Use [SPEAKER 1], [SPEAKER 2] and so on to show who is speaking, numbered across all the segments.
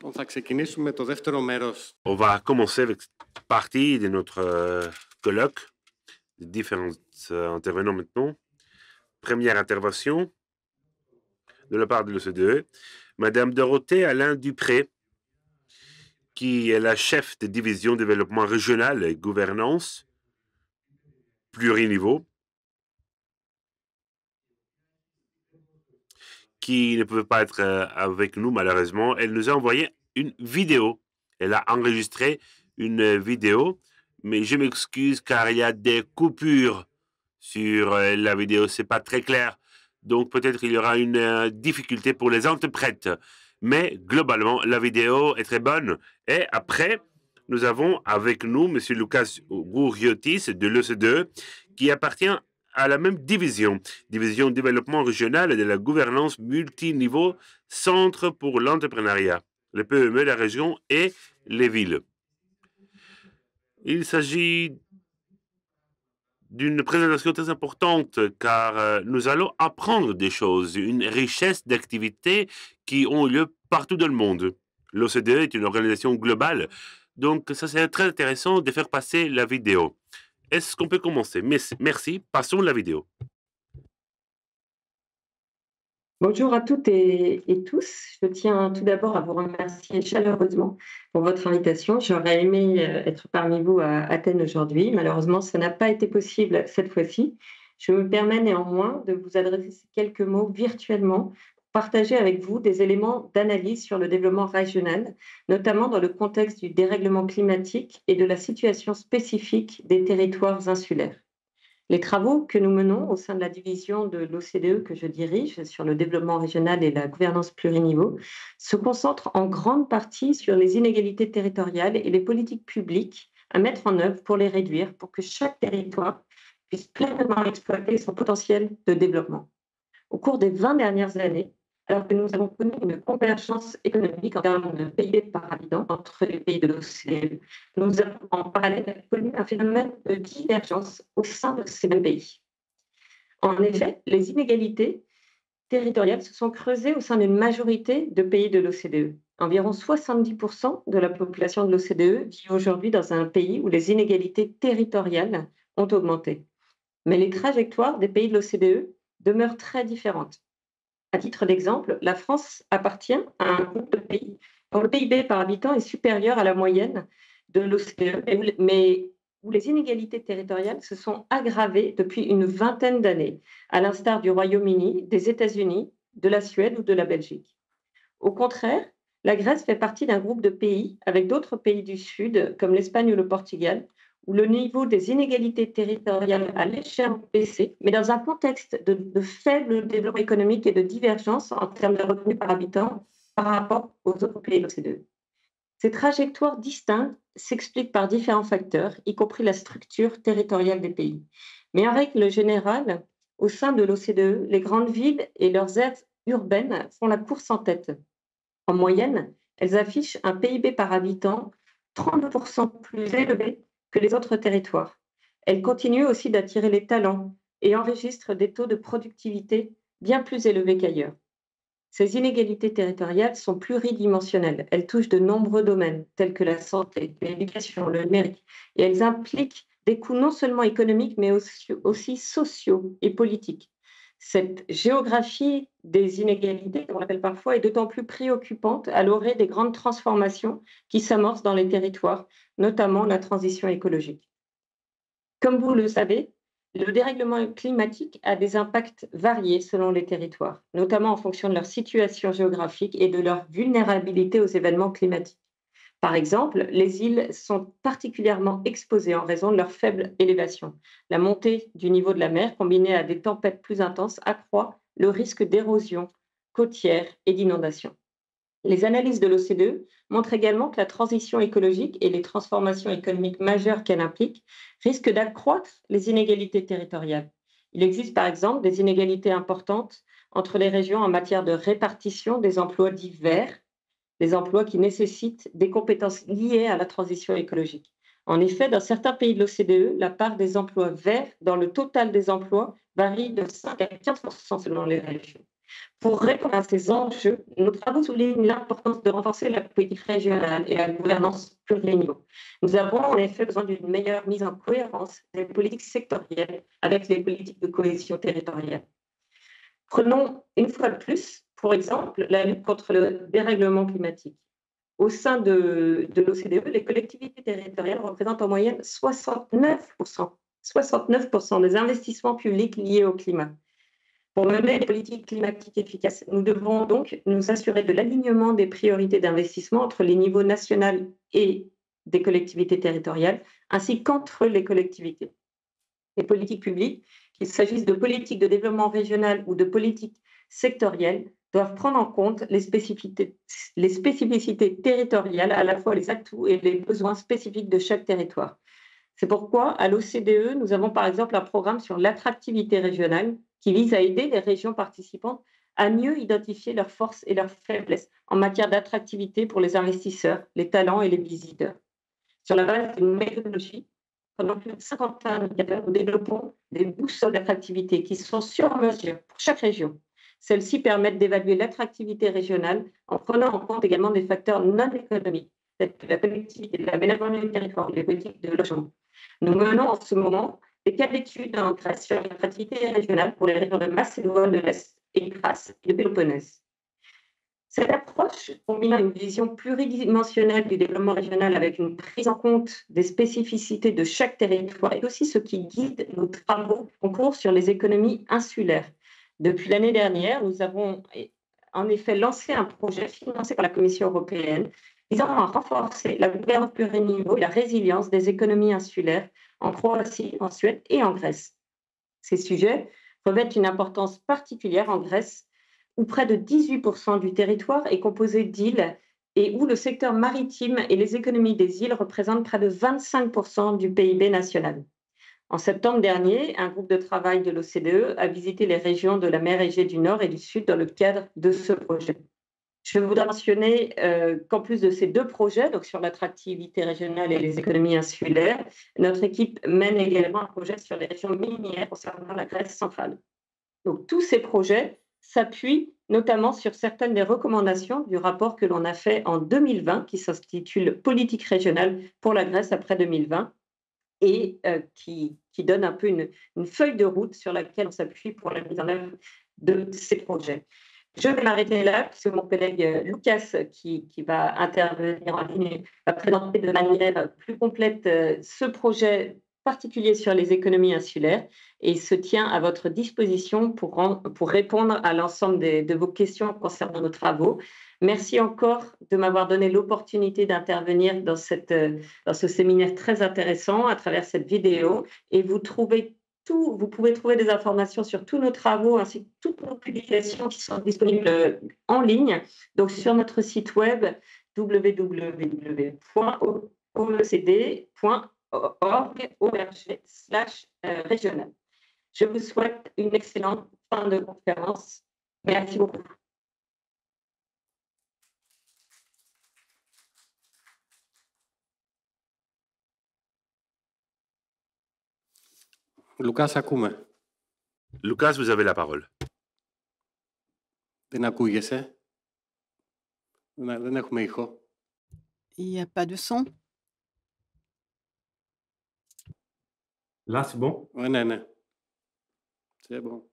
[SPEAKER 1] On
[SPEAKER 2] va commencer avec cette partie de notre colloque, de différents intervenants maintenant. Première intervention de la part de l'OCDE, Madame Dorothée Alain Dupré, qui est la chef de division développement régional et gouvernance pluriniveau, qui ne pouvait pas être avec nous malheureusement. Elle nous a envoyé une vidéo. Elle a enregistré une vidéo, mais je m'excuse car il y a des coupures sur la vidéo. C'est pas très clair. Donc peut-être il y aura une difficulté pour les interprètes. Mais globalement, la vidéo est très bonne. Et après, nous avons avec nous M. Lucas Gouriotis de l'OCDE, qui appartient à la même division développement régional et de la gouvernance multiniveau, Centre pour l'entrepreneuriat, les PME, la région et les villes. Il s'agit d'une présentation très importante car nous allons apprendre des choses, une richesse d'activités qui ont lieu partout dans le monde. L'OCDE est une organisation globale, donc ça serait très intéressant de faire passer la vidéo. Est-ce qu'on peut commencer? Merci, passons la vidéo.
[SPEAKER 3] Bonjour à toutes et tous. Je tiens tout d'abord à vous remercier chaleureusement pour votre invitation. J'aurais aimé être parmi vous à Athènes aujourd'hui. Malheureusement, ça n'a pas été possible cette fois-ci. Je me permets néanmoins de vous adresser ces quelques mots virtuellement pour partager avec vous des éléments d'analyse sur le développement régional, notamment dans le contexte du dérèglement climatique et de la situation spécifique des territoires insulaires. Les travaux que nous menons au sein de la division de l'OCDE que je dirige sur le développement régional et la gouvernance pluriniveau se concentrent en grande partie sur les inégalités territoriales et les politiques publiques à mettre en œuvre pour les réduire, pour que chaque territoire puisse pleinement exploiter son potentiel de développement. Au cours des 20 dernières années, alors que nous avons connu une convergence économique en termes de PIB par habitant entre les pays de l'OCDE, nous avons en parallèle connu un phénomène de divergence au sein de ces mêmes pays. En effet, les inégalités territoriales se sont creusées au sein d'une majorité de pays de l'OCDE. Environ 70% de la population de l'OCDE vit aujourd'hui dans un pays où les inégalités territoriales ont augmenté. Mais les trajectoires des pays de l'OCDE demeurent très différentes. À titre d'exemple, la France appartient à un groupe de pays dont le PIB par habitant est supérieur à la moyenne de l'OCDE, mais où les inégalités territoriales se sont aggravées depuis une vingtaine d'années, à l'instar du Royaume-Uni, des États-Unis, de la Suède ou de la Belgique. Au contraire, la Grèce fait partie d'un groupe de pays avec d'autres pays du Sud, comme l'Espagne ou le Portugal, où le niveau des inégalités territoriales a légèrement baissé, mais dans un contexte de faible développement économique et de divergence en termes de revenus par habitant par rapport aux autres pays de l'OCDE. Ces trajectoires distinctes s'expliquent par différents facteurs, y compris la structure territoriale des pays. Mais en règle générale, au sein de l'OCDE, les grandes villes et leurs aires urbaines font la course en tête. En moyenne, elles affichent un PIB par habitant 30% plus élevé que les autres territoires. Elles continuent aussi d'attirer les talents et enregistrent des taux de productivité bien plus élevés qu'ailleurs. Ces inégalités territoriales sont pluridimensionnelles. Elles touchent de nombreux domaines, tels que la santé, l'éducation, le numérique, et elles impliquent des coûts non seulement économiques, mais aussi sociaux et politiques. Cette géographie des inégalités, on l'appelle parfois, est d'autant plus préoccupante à l'orée des grandes transformations qui s'amorcent dans les territoires, notamment la transition écologique. Comme vous le savez, le dérèglement climatique a des impacts variés selon les territoires, notamment en fonction de leur situation géographique et de leur vulnérabilité aux événements climatiques. Par exemple, les îles sont particulièrement exposées en raison de leur faible élévation. La montée du niveau de la mer, combinée à des tempêtes plus intenses, accroît le risque d'érosion côtière et d'inondation. Les analyses de l'OCDE montrent également que la transition écologique et les transformations économiques majeures qu'elle implique risquent d'accroître les inégalités territoriales. Il existe par exemple des inégalités importantes entre les régions en matière de répartition des emplois dits verts, des emplois qui nécessitent des compétences liées à la transition écologique. En effet, dans certains pays de l'OCDE, la part des emplois verts dans le total des emplois varie de 5 à 15% selon les régions. Pour répondre à ces enjeux, nos travaux soulignent l'importance de renforcer la politique régionale et la gouvernance pluriannuelle. Nous avons en effet besoin d'une meilleure mise en cohérence des politiques sectorielles avec les politiques de cohésion territoriale. Prenons une fois de plus, pour exemple, la lutte contre le dérèglement climatique. Au sein de l'OCDE, les collectivités territoriales représentent en moyenne 69% des investissements publics liés au climat. Pour mener des politiques climatiques efficaces, nous devons donc nous assurer de l'alignement des priorités d'investissement entre les niveaux national et des collectivités territoriales, ainsi qu'entre les collectivités. Les politiques publiques, qu'il s'agisse de politiques de développement régional ou de politiques sectorielles, doivent prendre en compte les spécificités territoriales, à la fois les atouts et les besoins spécifiques de chaque territoire. C'est pourquoi, à l'OCDE, nous avons par exemple un programme sur l'attractivité régionale qui vise à aider les régions participantes à mieux identifier leurs forces et leurs faiblesses en matière d'attractivité pour les investisseurs, les talents et les visiteurs. Sur la base d'une méthodologie, pendant plus de 50 indicateurs, nous développons des boussoles d'attractivité qui sont sur mesure pour chaque région. Celles-ci permettent d'évaluer l'attractivité régionale en prenant en compte également des facteurs non économiques, tels que la connectivité, l'aménagement du territoire, les politiques de logement. Nous menons en ce moment des cas d'études en Grèce sur l'attractivité régionale pour les régions de Macédoine de l'Est et Thrace et de Péloponnèse. Cette approche, combinant une vision pluridimensionnelle du développement régional avec une prise en compte des spécificités de chaque territoire, est aussi ce qui guide nos travaux en cours sur les économies insulaires. Depuis l'année dernière, nous avons en effet lancé un projet financé par la Commission européenne visant à renforcer la gouvernance pluriannuelle et la résilience des économies insulaires en Croatie, en Suède et en Grèce. Ces sujets revêtent une importance particulière en Grèce, où près de 18% du territoire est composé d'îles et où le secteur maritime et les économies des îles représentent près de 25% du PIB national. En septembre dernier, un groupe de travail de l'OCDE a visité les régions de la mer Égée du Nord et du Sud dans le cadre de ce projet. Je voudrais mentionner qu'en plus de ces deux projets, donc sur l'attractivité régionale et les économies insulaires, notre équipe mène également un projet sur les régions minières concernant la Grèce centrale. Donc tous ces projets s'appuient notamment sur certaines des recommandations du rapport que l'on a fait en 2020, qui s'intitule Politique régionale pour la Grèce après 2020, et qui donne un peu une feuille de route sur laquelle on s'appuie pour la mise en œuvre de ces projets. Je vais m'arrêter là, puisque mon collègue Lucas, qui va intervenir en ligne, va présenter de manière plus complète ce projet particulier sur les économies insulaires et se tient à votre disposition pour répondre à l'ensemble de vos questions concernant nos travaux. Merci encore de m'avoir donné l'opportunité d'intervenir dans ce séminaire très intéressant à travers cette vidéo, et vous pouvez trouver des informations sur tous nos travaux ainsi que toutes nos publications qui sont disponibles en ligne, donc sur notre site web www.oecd.org/régional. Je vous souhaite une excellente fin de conférence. Merci beaucoup.
[SPEAKER 1] Λουκάς, ακούμε.
[SPEAKER 2] Lucas, vous avez la parole.
[SPEAKER 1] Δεν ακούγεσαι. Δεν έχουμε ήχο.
[SPEAKER 4] Il n'y a pas de son.
[SPEAKER 5] Là, c'est bon.
[SPEAKER 1] Ναι, ναι. C'est bon.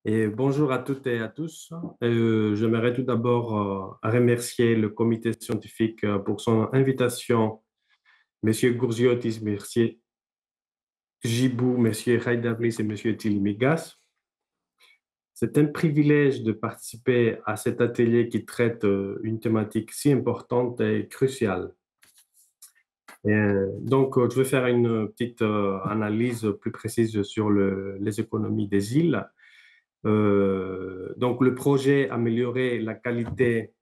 [SPEAKER 5] Et bonjour à toutes et à tous. J'aimerais tout d'abord remercier le comité scientifique pour son invitation. Monsieur Gourziotis, monsieur Gibou, monsieur Haïdavlis et monsieur Tilimigas. C'est un privilège de participer à cet atelier qui traite une thématique si importante et cruciale. Donc, je vais faire une petite analyse plus précise sur les économies des îles. Donc, le projet améliorer la qualité,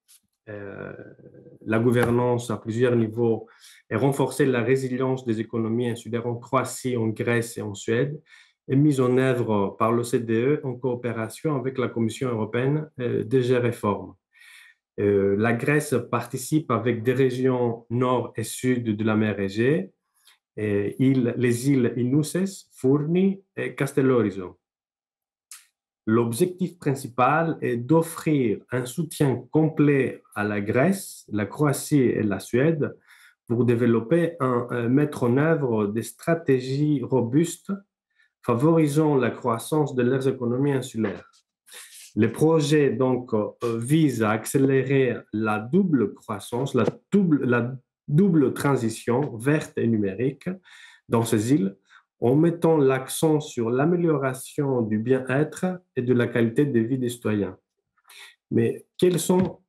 [SPEAKER 5] la gouvernance à plusieurs niveaux et renforcer la résilience des économies insulaires en Croatie, en Grèce et en Suède est mis en œuvre par l'OCDE en coopération avec la Commission européenne DG Réforme. La Grèce participe avec des régions nord et sud de la mer Égée, les îles Inousses, Fourni et Castellorizo. L'objectif principal est d'offrir un soutien complet à la Grèce, la Croatie et la Suède pour développer mettre en œuvre des stratégies robustes favorisant la croissance de leurs économies insulaires. Le projet donc vise à accélérer la double croissance, la double transition verte et numérique dans ces îles en mettant l'accent sur l'amélioration du bien-être et de la qualité de vie des citoyens. Mais quels sont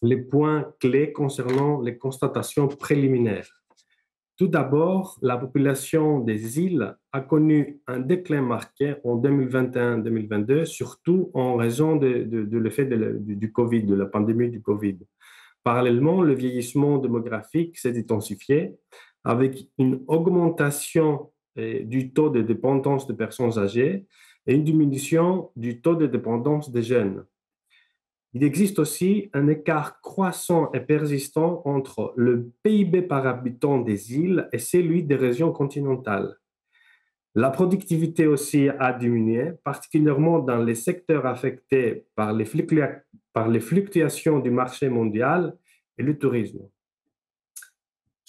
[SPEAKER 5] les points clés concernant les constatations préliminaires? Tout d'abord, la population des îles a connu un déclin marqué en 2021-2022, surtout en raison de l'effet du Covid, de la pandémie du Covid. Parallèlement, le vieillissement démographique s'est intensifié avec une augmentation du taux de dépendance des personnes âgées et une diminution du taux de dépendance des jeunes. Il existe aussi un écart croissant et persistant entre le PIB par habitant des îles et celui des régions continentales. La productivité aussi a diminué, particulièrement dans les secteurs affectés par les fluctuations du marché mondial et le tourisme.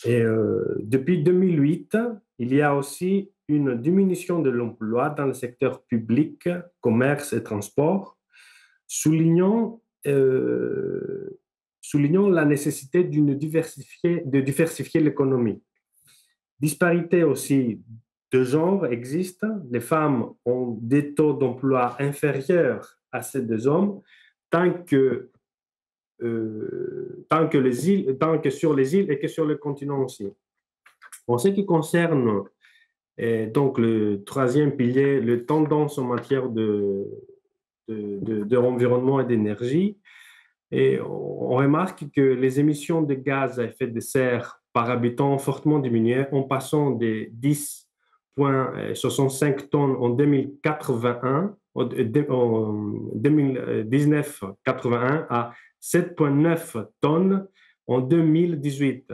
[SPEAKER 5] Et depuis 2008, il y a aussi une diminution de l'emploi dans le secteur public, commerce et transport, soulignant la nécessité de diversifier l'économie. Disparité aussi de genre existe. Les femmes ont des taux d'emploi inférieurs à ceux des hommes tant que sur les îles et que sur le continent aussi. En ce qui concerne donc le troisième pilier, les tendances en matière d'environnement et d'énergie, et on remarque que les émissions de gaz à effet de serre par habitant ont fortement diminué en passant de 10,65 tonnes en 2019-81 à 7,9 tonnes en 2018.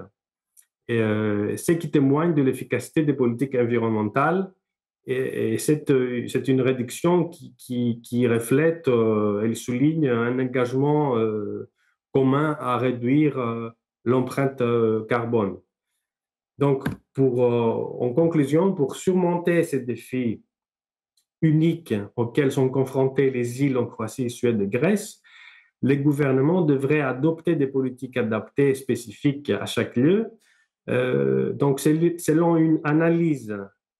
[SPEAKER 5] Ce qui témoigne de l'efficacité des politiques environnementales. Et c'est une réduction qui reflète, elle souligne un engagement commun à réduire l'empreinte carbone. Donc, en conclusion, pour surmonter ces défis uniques auxquels sont confrontées les îles en Croatie, Suède et Grèce, les gouvernements devraient adopter des politiques adaptées et spécifiques à chaque lieu. Donc, selon une analyse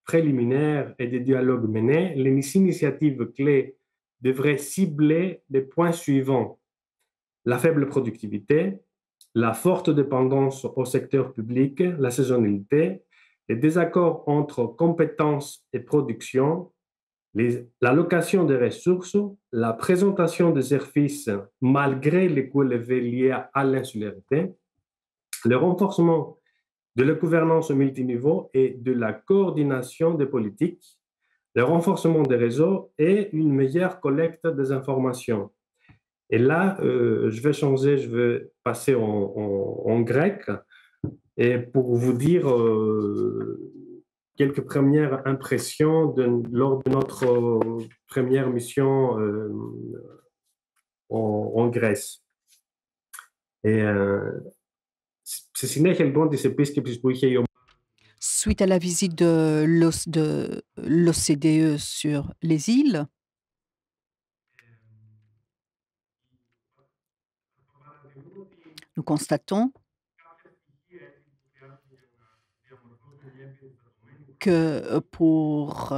[SPEAKER 5] préliminaire et des dialogues menés, les initiatives clés devraient cibler les points suivants: la faible productivité, la forte dépendance au secteur public, la saisonnalité, les désaccords entre compétences et production, l'allocation des ressources, la présentation des services malgré les coûts élevés liés à l'insularité, le renforcement de la gouvernance au multiniveau et de la coordination des politiques, le renforcement des réseaux et une meilleure collecte des informations. Et là, je vais passer en grec et pour vous dire quelques premières impressions lors de notre première mission en Grèce. Et στη συνέχεια λοιπόν της επίσκεψης που είχε η ομάδα.
[SPEAKER 4] Suite à la visite de l'OCDE sur les îles, nous constatons que pour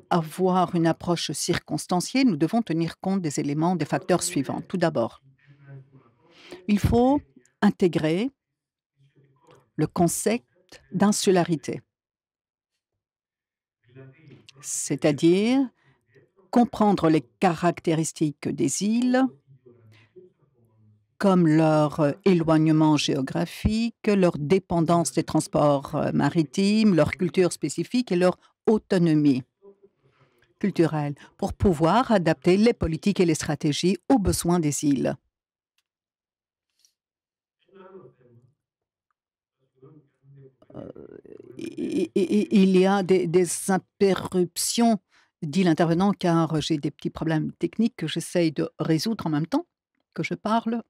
[SPEAKER 4] avoir une approche circonstanciée, nous devons tenir compte des éléments, des facteurs suivants. Tout d'abord, il faut intégrer le concept d'insularité, c'est-à-dire comprendre les caractéristiques des îles, comme leur éloignement géographique, leur dépendance des transports maritimes, leur culture spécifique et leur autonomie culturelle, pour pouvoir adapter les politiques et les stratégies aux besoins des îles. Il y a des interruptions dit l'intervenant, car j'ai des petits problèmes techniques que j'essaye de résoudre en même temps que je parle.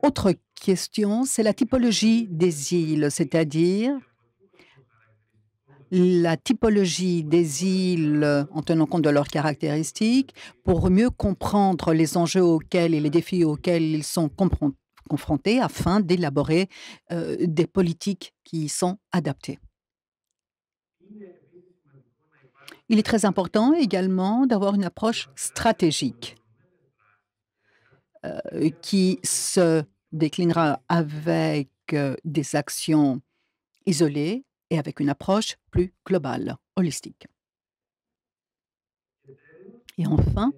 [SPEAKER 4] Autre question, c'est la typologie des îles, c'est-à-dire la typologie des îles en tenant compte de leurs caractéristiques pour mieux comprendre les enjeux auxquels et les défis auxquels ils sont confrontés afin d'élaborer des politiques qui y sont adaptées. Il est très important également d'avoir une approche stratégique qui se déclinera avec des actions isolées et avec une approche plus globale, holistique. Et enfin,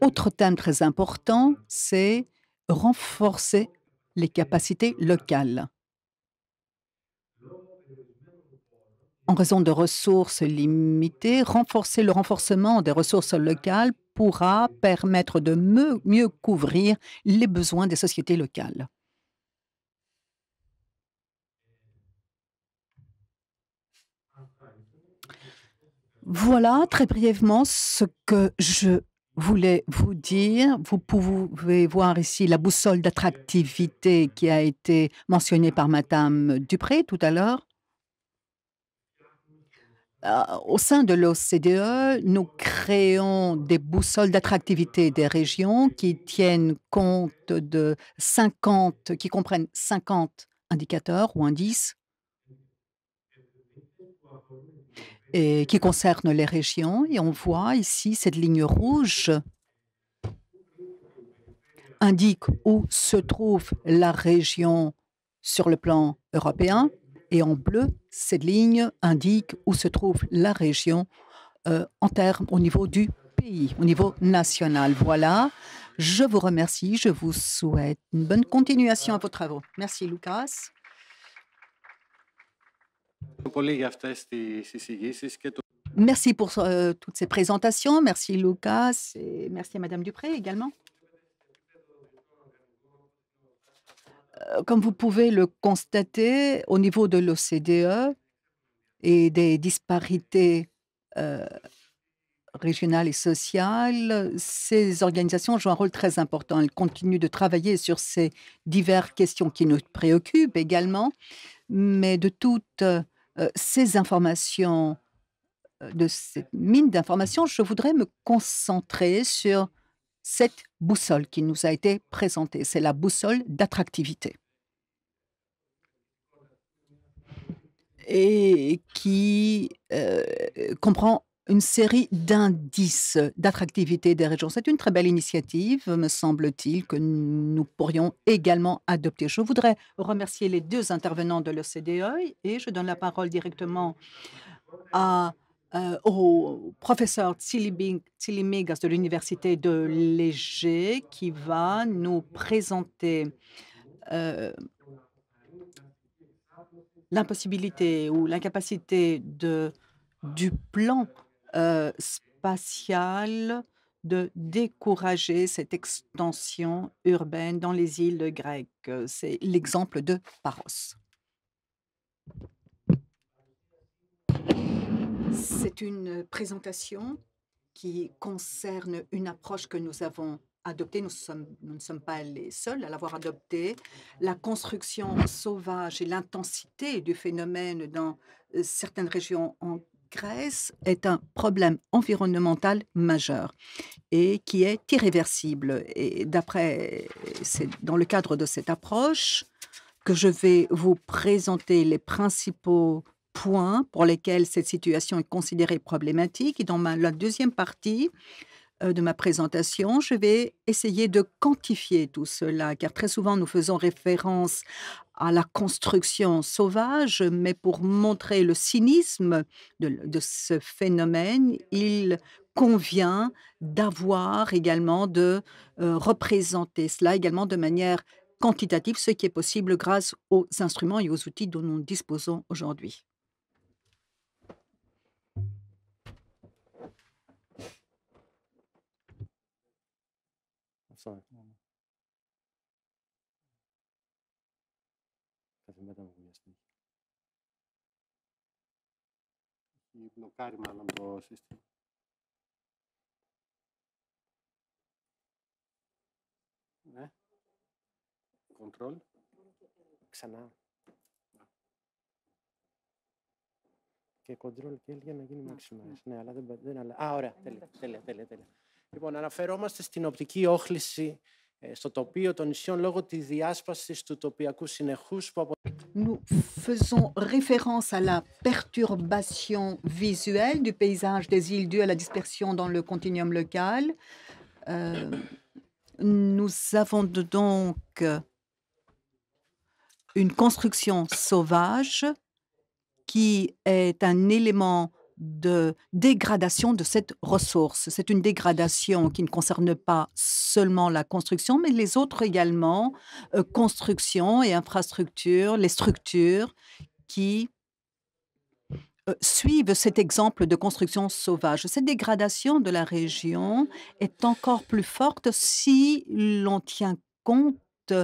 [SPEAKER 4] autre thème très important, c'est renforcer les capacités locales. En raison de ressources limitées, renforcer le renforcement des ressources locales pourra permettre de mieux couvrir les besoins des sociétés locales. Voilà très brièvement ce que je voulais vous dire. Vous pouvez voir ici la boussole d'attractivité qui a été mentionnée par Madame Dupré tout à l'heure. Au sein de l'OCDE, nous créons des boussoles d'attractivité des régions qui tiennent compte de 50, qui comprennent 50 indicateurs ou indices et qui concernent les régions. Et on voit ici cette ligne rouge indique où se trouve la région sur le plan européen. Et en bleu, cette ligne indique où se trouve la région en termes au niveau du pays, au niveau national. Voilà, je vous remercie, je vous souhaite une bonne continuation à vos travaux. Merci, Lucas. Merci pour toutes ces présentations. Merci, Lucas, et merci à Madame Dupré également. Comme vous pouvez le constater, au niveau de l'OCDE et des disparités régionales et sociales, ces organisations jouent un rôle très important. Elles continuent de travailler sur ces diverses questions qui nous préoccupent également, mais de toutes ces informations, de cette mine d'informations, je voudrais me concentrer sur cette boussole qui nous a été présentée. C'est la boussole d'attractivité. Et qui comprend une série d'indices d'attractivité des régions. C'est une très belle initiative, me semble-t-il, que nous pourrions également adopter. Je voudrais remercier les deux intervenants de l'OCDE et je donne la parole directement au professeur Tsili-Migas de l'Université de Léger qui va nous présenter l'impossibilité ou l'incapacité du plan spatial de décourager cette extension urbaine dans les îles grecques. C'est l'exemple de Paros. C'est une présentation qui concerne une approche que nous avons adoptée. Nous ne sommes pas les seuls à l'avoir adoptée. La construction sauvage et l'intensité du phénomène dans certaines régions en Grèce est un problème environnemental majeur et qui est irréversible. Et c'est dans le cadre de cette approche que je vais vous présenter les principaux points pour lesquels cette situation est considérée problématique. Et dans la deuxième partie de ma présentation, je vais essayer de quantifier tout cela, car très souvent nous faisons référence à la construction sauvage, mais pour montrer le cynisme de ce phénomène, il convient d'avoir également de représenter cela également de manière quantitative, ce qui est possible grâce aux instruments et aux outils dont nous disposons aujourd'hui.
[SPEAKER 1] Έχει μπλοκάρει μάλλον το σύστημα. Ναι. Control.
[SPEAKER 6] Ξανά. Και control και L για να γίνει maximize. Ναι, αλλά δεν αλλάζει. Α, ωραία. Τέλεια. Λοιπόν, αναφερόμαστε στην οπτική όχληση στο τοπίο των νησιών λόγω της διάσπασης του τοπιακού συνεχούς που
[SPEAKER 4] Nous faisons référence à la perturbation visuelle du paysage des îles dues à la dispersion dans le continuum local. Nous avons donc une construction sauvage qui est un élément de dégradation de cette ressource. C'est une dégradation qui ne concerne pas seulement la construction, mais les autres également, construction et infrastructures, les structures qui suivent cet exemple de construction sauvage. Cette dégradation de la région est encore plus forte si l'on tient compte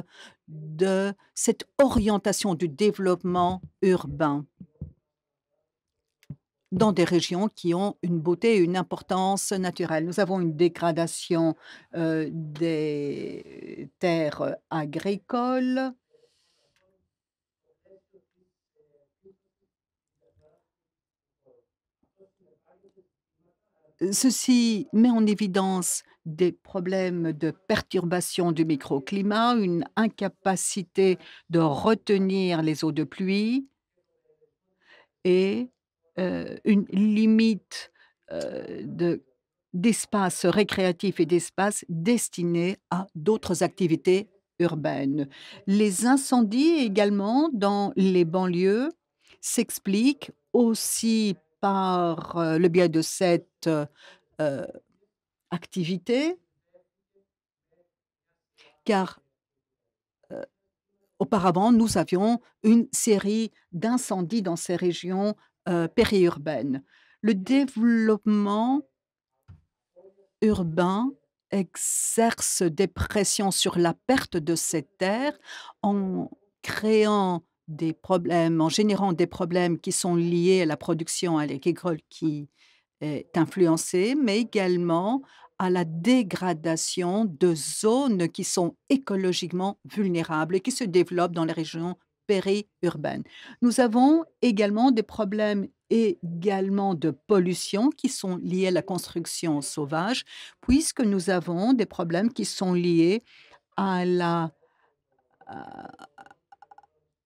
[SPEAKER 4] de cette orientation du développement urbain dans des régions qui ont une beauté et une importance naturelle. Nous avons une dégradation des terres agricoles. Ceci met en évidence des problèmes de perturbation du microclimat, une incapacité de retenir les eaux de pluie et une limite d'espace récréatif et d'espace destinés à d'autres activités urbaines. Les incendies également dans les banlieues s'expliquent aussi par le biais de cette activité, car auparavant, nous avions une série d'incendies dans ces régions périurbaines. Le développement urbain exerce des pressions sur la perte de ces terres en créant des problèmes, en générant des problèmes qui sont liés à la production agricole qui est influencée, mais également à la dégradation de zones qui sont écologiquement vulnérables et qui se développent dans les régions périurbaines. Nous avons également des problèmes également de pollution qui sont liés à la construction sauvage, puisque nous avons des problèmes qui sont liés à la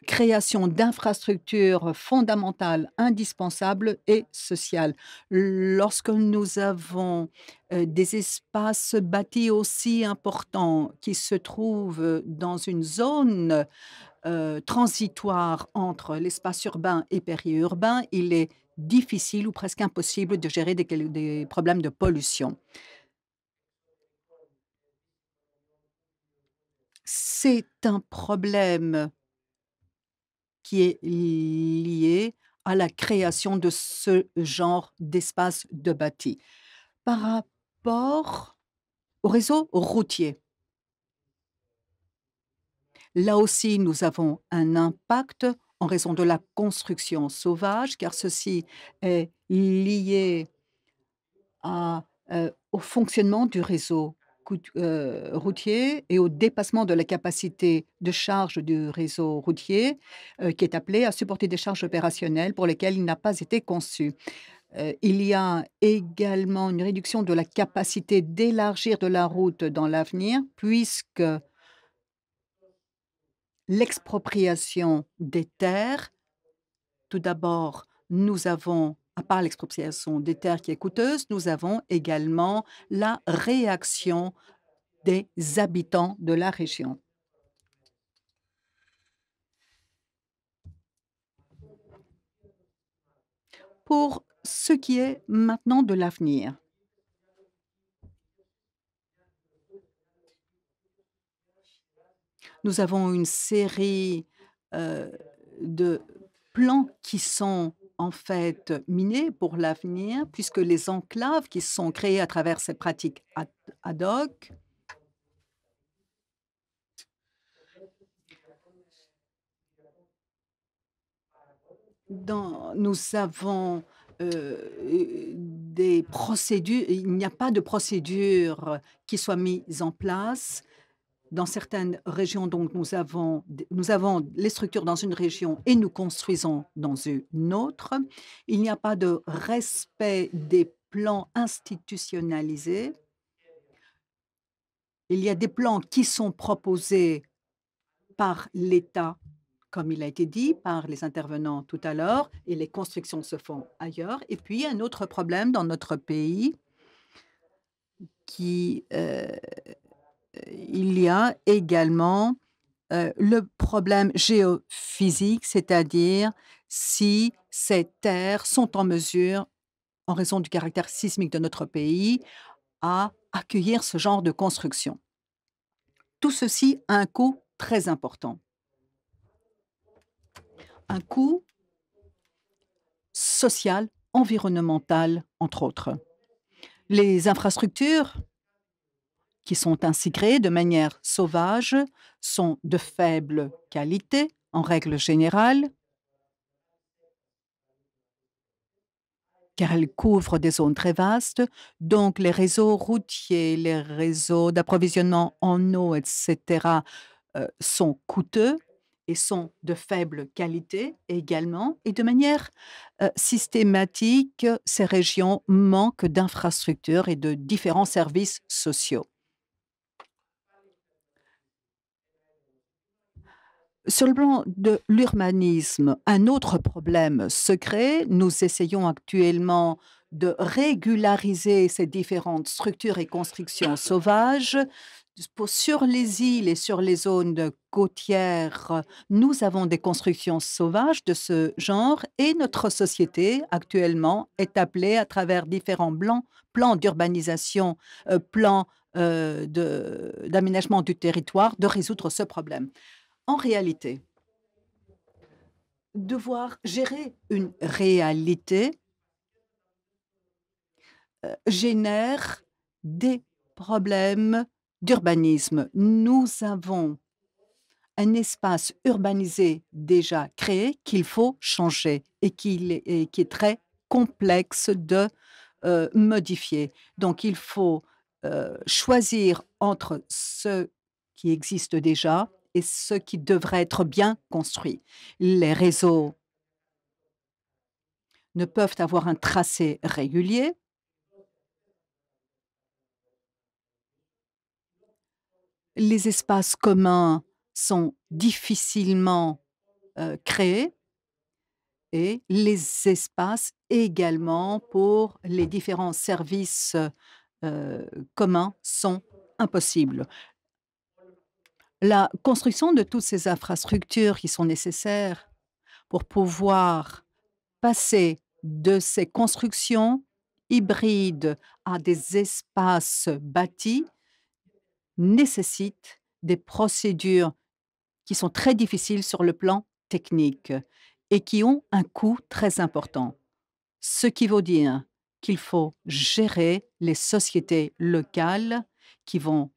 [SPEAKER 4] création d'infrastructures fondamentales, indispensables et sociales. Lorsque nous avons des espaces bâtis aussi importants qui se trouvent dans une zone transitoire entre l'espace urbain et périurbain, il est difficile ou presque impossible de gérer des problèmes de pollution. C'est un problème qui est lié à la création de ce genre d'espace de bâti. Par rapport au réseau routier, là aussi, nous avons un impact en raison de la construction sauvage, car ceci est lié au fonctionnement du réseau routier et au dépassement de la capacité de charge du réseau routier qui est appelé à supporter des charges opérationnelles pour lesquelles il n'a pas été conçu. Il y a également une réduction de la capacité d'élargir de la route dans l'avenir, puisque l'expropriation des terres, tout d'abord, nous avons, à part l'expropriation des terres qui est coûteuse, nous avons également la réaction des habitants de la région. Pour ce qui est maintenant de l'avenir, nous avons une série de plans qui sont en fait minés pour l'avenir, puisque les enclaves qui sont créées à travers ces pratiques ad hoc Nous avons des procédures, il n'y a pas de procédure qui soit mise en place. Dans certaines régions, donc, nous avons les structures dans une région et nous construisons dans une autre. Il n'y a pas de respect des plans institutionnalisés. Il y a des plans qui sont proposés par l'État, comme il a été dit par les intervenants tout à l'heure, et les constructions se font ailleurs. Et puis, un autre problème dans notre pays il y a également le problème géophysique, c'est-à-dire si ces terres sont en mesure, en raison du caractère sismique de notre pays, à accueillir ce genre de construction. Tout ceci a un coût très important. Un coût social, environnemental, entre autres. Les infrastructures qui sont ainsi créées de manière sauvage sont de faible qualité, en règle générale, car elles couvrent des zones très vastes. Donc, les réseaux routiers, les réseaux d'approvisionnement en eau, etc., sont coûteux et sont de faible qualité également. Et de manière systématique, ces régions manquent d'infrastructures et de différents services sociaux. Sur le plan de l'urbanisme, un autre problème se crée. Nous essayons actuellement de régulariser ces différentes structures et constructions sauvages. Sur les îles et sur les zones côtières, nous avons des constructions sauvages de ce genre et notre société actuellement est appelée à travers différents plans d'urbanisation, plans d'aménagement du territoire, de résoudre ce problème. En réalité, devoir gérer une réalité génère des problèmes d'urbanisme. Nous avons un espace urbanisé déjà créé qu'il faut changer et qui est très complexe de modifier. Donc, il faut choisir entre ce qui existe déjà et ce qui devrait être bien construit. Les réseaux ne peuvent avoir un tracé régulier. Les espaces communs sont difficilement créés et les espaces également pour les différents services communs sont impossibles. La construction de toutes ces infrastructures qui sont nécessaires pour pouvoir passer de ces constructions hybrides à des espaces bâtis nécessite des procédures qui sont très difficiles sur le plan technique et qui ont un coût très important. Ce qui veut dire qu'il faut gérer les sociétés locales qui vont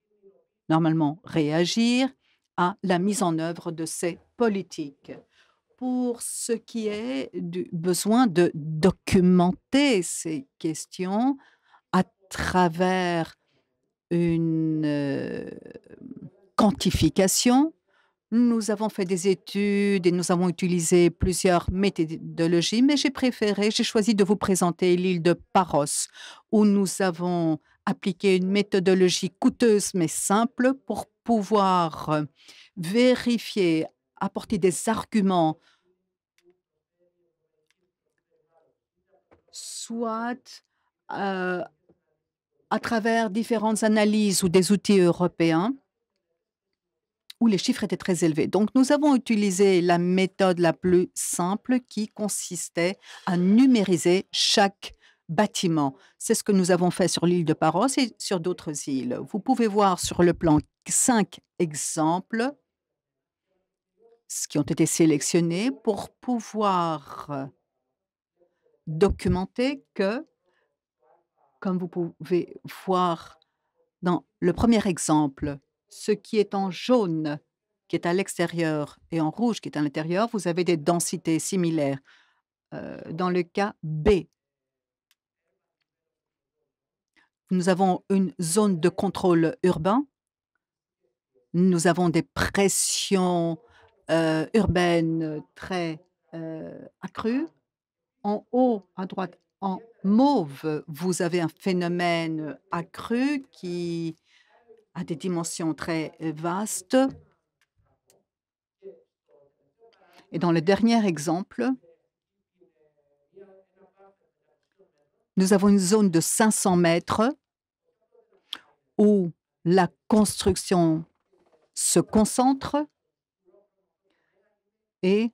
[SPEAKER 4] normalement réagir à la mise en œuvre de ces politiques. Pour ce qui est du besoin de documenter ces questions à travers une quantification, nous avons fait des études et nous avons utilisé plusieurs méthodologies, mais j'ai choisi de vous présenter l'île de Paros, où nous avons appliqué une méthodologie coûteuse mais simple pour pouvoir vérifier, apporter des arguments, soit à travers différentes analyses ou des outils européens, où les chiffres étaient très élevés. Donc, nous avons utilisé la méthode la plus simple qui consistait à numériser chaque bâtiment. C'est ce que nous avons fait sur l'île de Paros et sur d'autres îles. Vous pouvez voir sur le plan 5 exemples qui ont été sélectionnés pour pouvoir documenter que, comme vous pouvez voir dans le premier exemple, ce qui est en jaune, qui est à l'extérieur, et en rouge, qui est à l'intérieur, vous avez des densités similaires. dans le cas B. Nous avons une zone de contrôle urbain. Nous avons des pressions urbaines très accrues. En haut, à droite, en mauve, vous avez un phénomène accru qui a des dimensions très vastes. Et dans le dernier exemple, nous avons une zone de 500 mètres où la construction se concentre et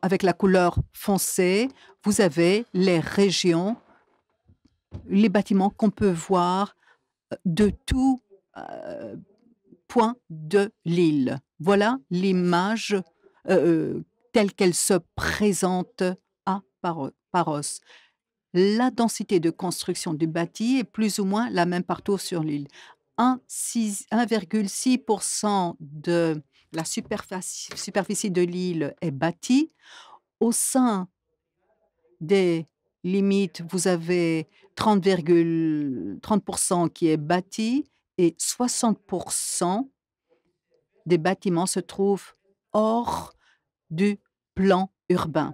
[SPEAKER 4] avec la couleur foncée, vous avez les régions, les bâtiments qu'on peut voir de tout point de l'île. Voilà l'image telle qu'elle se présente à Paros. La densité de construction du bâti est plus ou moins la même partout sur l'île. 1,6% de la superficie de l'île est bâtie. Au sein des limites, vous avez 30% qui est bâti et 60% des bâtiments se trouvent hors du plan urbain.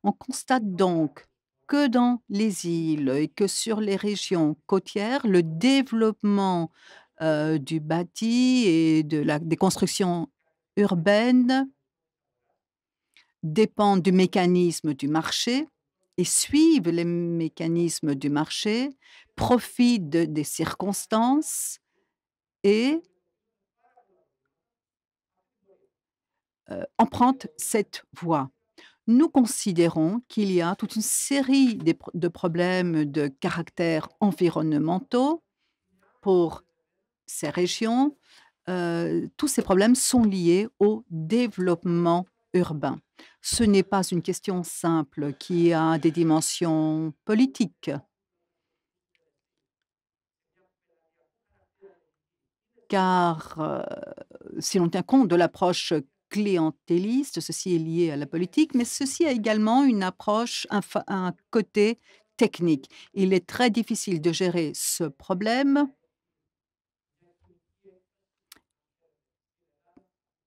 [SPEAKER 4] On constate donc que dans les îles et que sur les régions côtières, le développement du bâti et des constructions urbaines dépendent du mécanisme du marché et suivent les mécanismes du marché, profitent des circonstances et empruntent cette voie. Nous considérons qu'il y a toute une série de problèmes de caractère environnementaux pour ces régions. Tous ces problèmes sont liés au développement urbain. Ce n'est pas une question simple qui a des dimensions politiques, car si l'on tient compte de l'approche clientéliste, ceci est lié à la politique, mais ceci a également une approche, un côté technique. Il est très difficile de gérer ce problème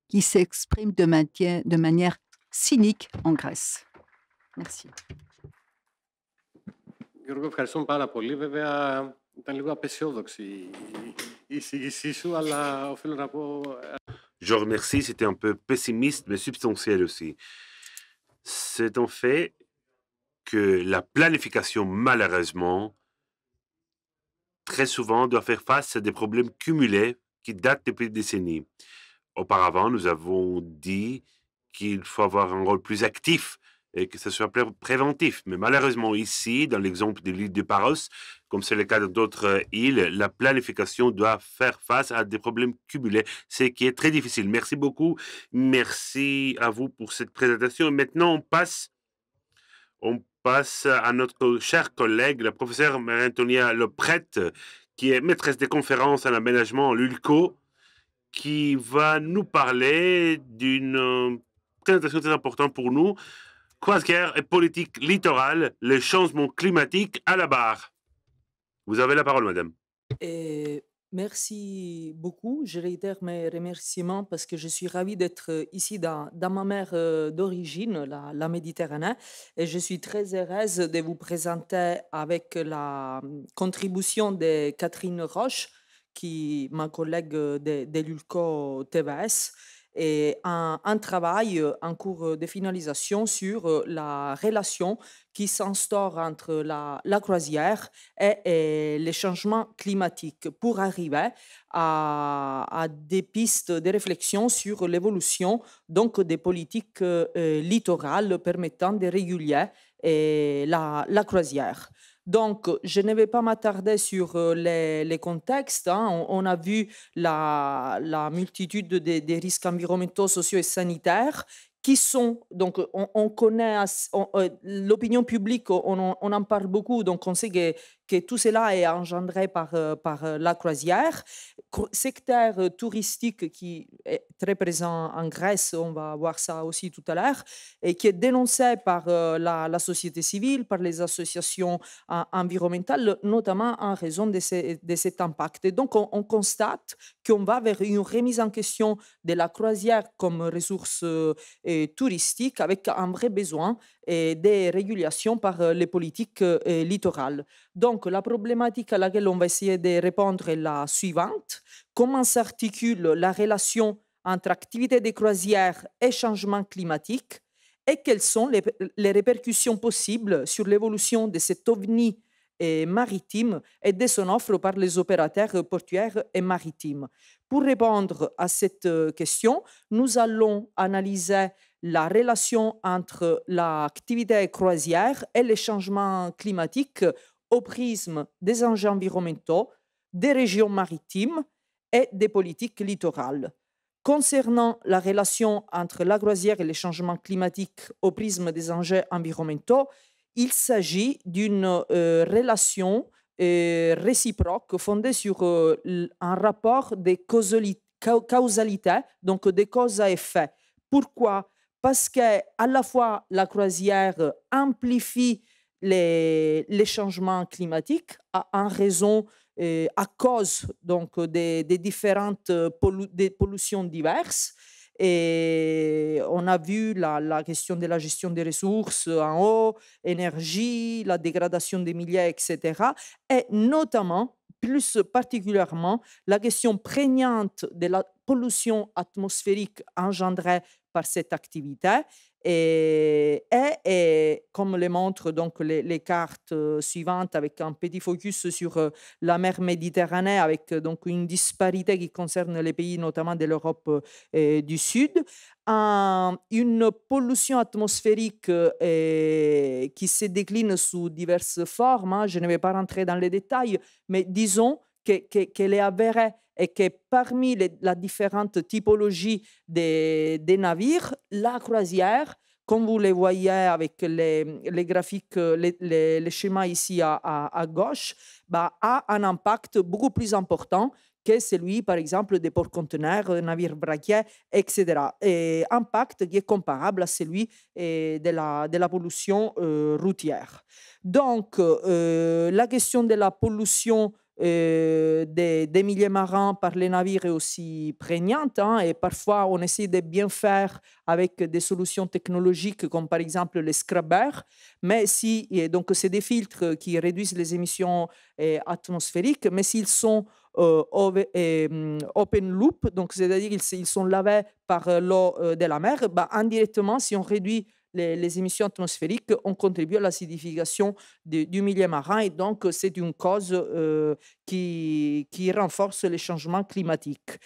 [SPEAKER 4] qui s'exprime de manière cynique en Grèce. Merci.
[SPEAKER 1] Γιώργο, ευχαριστούμε πάρα πολύ. Βέβαια, ήταν λίγο απεσιόδοξη η εισήγησή σου, αλλά οφείλω να πω...
[SPEAKER 2] Je remercie, c'était un peu pessimiste, mais substantiel aussi. C'est en fait que la planification, malheureusement, très souvent doit faire face à des problèmes cumulés qui datent depuis des décennies. Auparavant, nous avons dit qu'il faut avoir un rôle plus actif et que ce soit préventif. Mais malheureusement, ici, dans l'exemple de l'île de Paros, comme c'est le cas dans d'autres îles, la planification doit faire face à des problèmes cumulés, ce qui est très difficile. Merci beaucoup. Merci à vous pour cette présentation. Et maintenant, on passe à notre chère collègue, la professeure Marie-Antonia Lepret, qui est maîtresse des conférences en aménagement à l'ULCO, qui va nous parler d'une présentation très importante pour nous. Croisière et politique littorale, les changements climatiques à la barre. Vous avez la parole, madame.
[SPEAKER 7] Merci beaucoup. Je réitère mes remerciements parce que je suis ravie d'être ici dans ma mer d'origine, la Méditerranée, et je suis très heureuse de vous présenter avec la contribution de Catherine Roche, qui ma collègue de l'ULCO TVS, et un travail en cours de finalisation sur la relation qui s'instaure entre la croisière et les changements climatiques pour arriver à des pistes de réflexion sur l'évolution donc des politiques littorales permettant de réguler la croisière. Donc, je ne vais pas m'attarder sur les contextes. On a vu la multitude des risques environnementaux, sociaux et sanitaires qui sont, donc on connaît, l'opinion publique, on en parle beaucoup, donc on sait que tout cela est engendré par la croisière. Secteur touristique qui est très présent en Grèce, on va voir ça aussi tout à l'heure, et qui est dénoncé par la société civile, par les associations environnementales, notamment en raison de cet impact. Et donc on constate qu'on va vers une remise en question de la croisière comme ressource touristique avec un vrai besoin des régulations par les politiques littorales. Donc, la problématique à laquelle on va essayer de répondre est la suivante. Comment s'articule la relation entre activité de croisière et changement climatique et quelles sont les répercussions possibles sur l'évolution de cet ovni maritime et de son offre par les opérateurs portuaires et maritimes. Pour répondre à cette question, nous allons analyser la relation entre l'activité croisière et les changements climatiques au prisme des enjeux environnementaux, des régions maritimes et des politiques littorales. Concernant la relation entre la croisière et les changements climatiques au prisme des enjeux environnementaux, il s'agit d'une relation réciproque fondée sur un rapport de causalité, donc des causes à effet. Pourquoi? Parce qu'à la fois la croisière amplifie les changements climatiques en raison, à cause donc, des différentes des pollutions diverses. Et on a vu la question de la gestion des ressources en eau, énergie, la dégradation des milieux, etc. Et notamment, plus particulièrement, la question prégnante de la pollution atmosphérique engendrée par cette activité. Et comme le montrent donc les cartes suivantes avec un petit focus sur la mer Méditerranée avec donc une disparité qui concerne les pays notamment de l'Europe du Sud, une pollution atmosphérique qui se décline sous diverses formes, hein. Je ne vais pas rentrer dans les détails, mais disons qu'elle est avérée et que parmi la différente typologie des navires, la croisière, comme vous le voyez avec les graphiques, les schémas ici à gauche, a un impact beaucoup plus important que celui, par exemple, des porte-conteneurs, navires braquiers, etc. Et impact qui est comparable à celui de la pollution routière. Donc, la question de la pollution des milieux marins par les navires est aussi prégnante, hein, et parfois on essaie de bien faire avec des solutions technologiques comme par exemple les scrubbers, mais donc c'est des filtres qui réduisent les émissions atmosphériques, mais s'ils sont open loop, donc c'est-à-dire qu'ils sont lavés par l'eau de la mer, indirectement, si on réduit les émissions atmosphériques, on contribue à l'acidification du milieu marin et donc c'est une cause qui renforce les changements climatiques.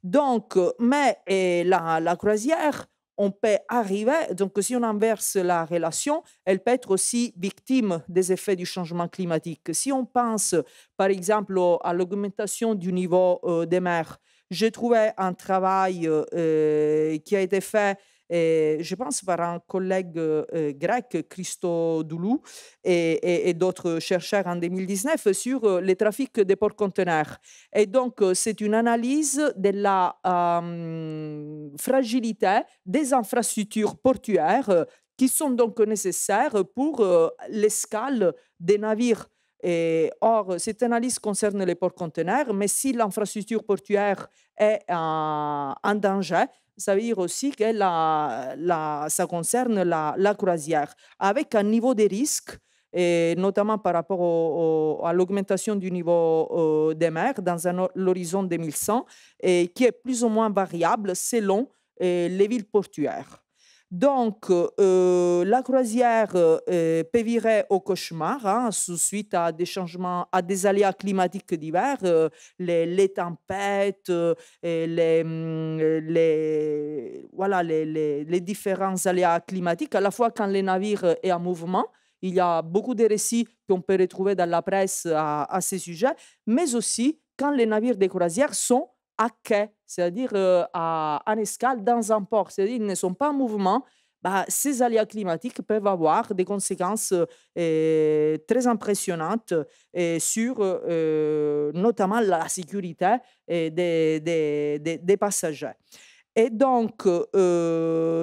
[SPEAKER 7] Donc, mais la croisière, on peut arriver, donc si on inverse la relation, elle peut être aussi victime des effets du changement climatique. Si on pense, par exemple, à l'augmentation du niveau des mers, j'ai trouvé un travail qui a été fait, je pense, par un collègue grec, Christodoulou, et d'autres chercheurs en 2019 sur les trafics des porte-conteneurs. Et donc, c'est une analyse de la fragilité des infrastructures portuaires qui sont donc nécessaires pour l'escale des navires. Or, cette analyse concerne les porte-conteneurs, mais si l'infrastructure portuaire est en danger, ça veut dire aussi que ça concerne la croisière, avec un niveau de risque, et notamment par rapport à l'augmentation du niveau des mers dans l'horizon 2100, et qui est plus ou moins variable selon les villes portuaires. Donc, la croisière peut virer au cauchemar, hein, suite à des changements, à des aléas climatiques divers, les tempêtes, les différents aléas climatiques, à la fois quand le navire est en mouvement. Il y a beaucoup de récits qu'on peut retrouver dans la presse à ces sujets, mais aussi quand les navires de croisière sont à quai, c'est-à-dire en escale dans un port, c'est-à-dire ils ne sont pas en mouvement. Ces aléas climatiques peuvent avoir des conséquences très impressionnantes sur notamment la sécurité des passagers. Et donc,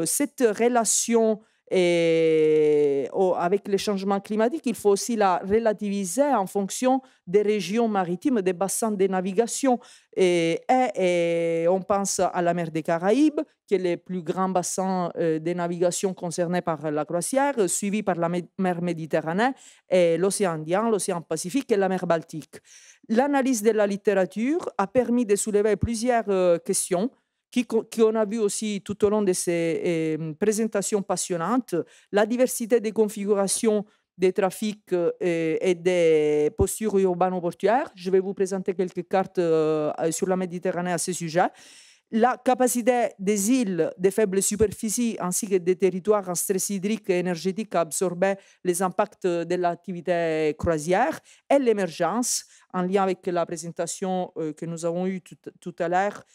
[SPEAKER 7] cette relation avec les changements climatiques, il faut aussi la relativiser en fonction des régions maritimes, des bassins de navigation. Et on pense à la mer des Caraïbes, qui est le plus grand bassin de navigation concerné par la croisière, suivi par la mer Méditerranée, et l'océan Indien, l'océan Pacifique et la mer Baltique. L'analyse de la littérature a permis de soulever plusieurs questions qu'on a vu aussi tout au long de ces présentations passionnantes, la diversité des configurations des trafics et des postures urbano-portuaires. Je vais vous présenter quelques cartes sur la Méditerranée à ce sujet. La capacité des îles de faible superficie ainsi que des territoires en stress hydrique et énergétique à absorber les impacts de l'activité croisière et l'émergence, en lien avec la présentation que nous avons eue tout à l'heure,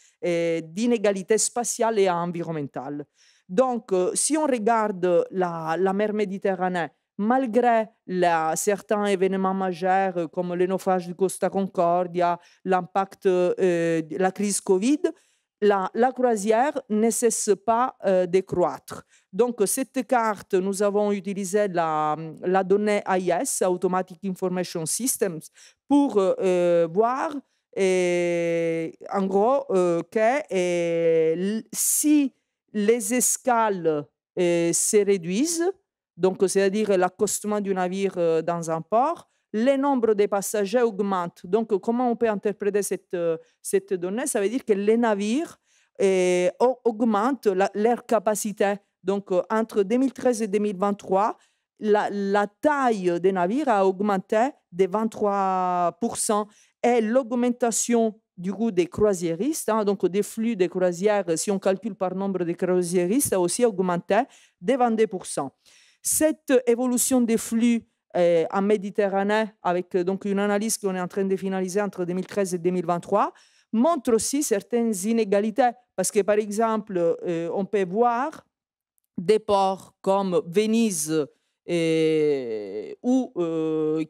[SPEAKER 7] d'inégalités spatiales et environnementales. Donc, si on regarde la mer Méditerranée, malgré certains événements majeurs comme le naufrage du Costa Concordia, l'impact de la crise Covid, la croisière ne cesse pas de croître. Donc, cette carte, nous avons utilisé la donnée AIS, Automatic Information Systems, pour voir en gros que si les escales se réduisent, donc c'est-à-dire l'accostement du navire dans un port, le nombre de passagers augmente. Donc, comment on peut interpréter cette donnée? Ça veut dire que les navires augmentent leur capacité. Donc, entre 2013 et 2023, la taille des navires a augmenté de 23%. Et l'augmentation du coup des croisiéristes, donc des flux de croisières, si on calcule par nombre de croisiéristes, a aussi augmenté de 22%. Cette évolution des flux en Méditerranée, avec donc une analyse qu'on est en train de finaliser entre 2013 et 2023, montre aussi certaines inégalités. Parce que, par exemple, on peut voir des ports comme Venise, qui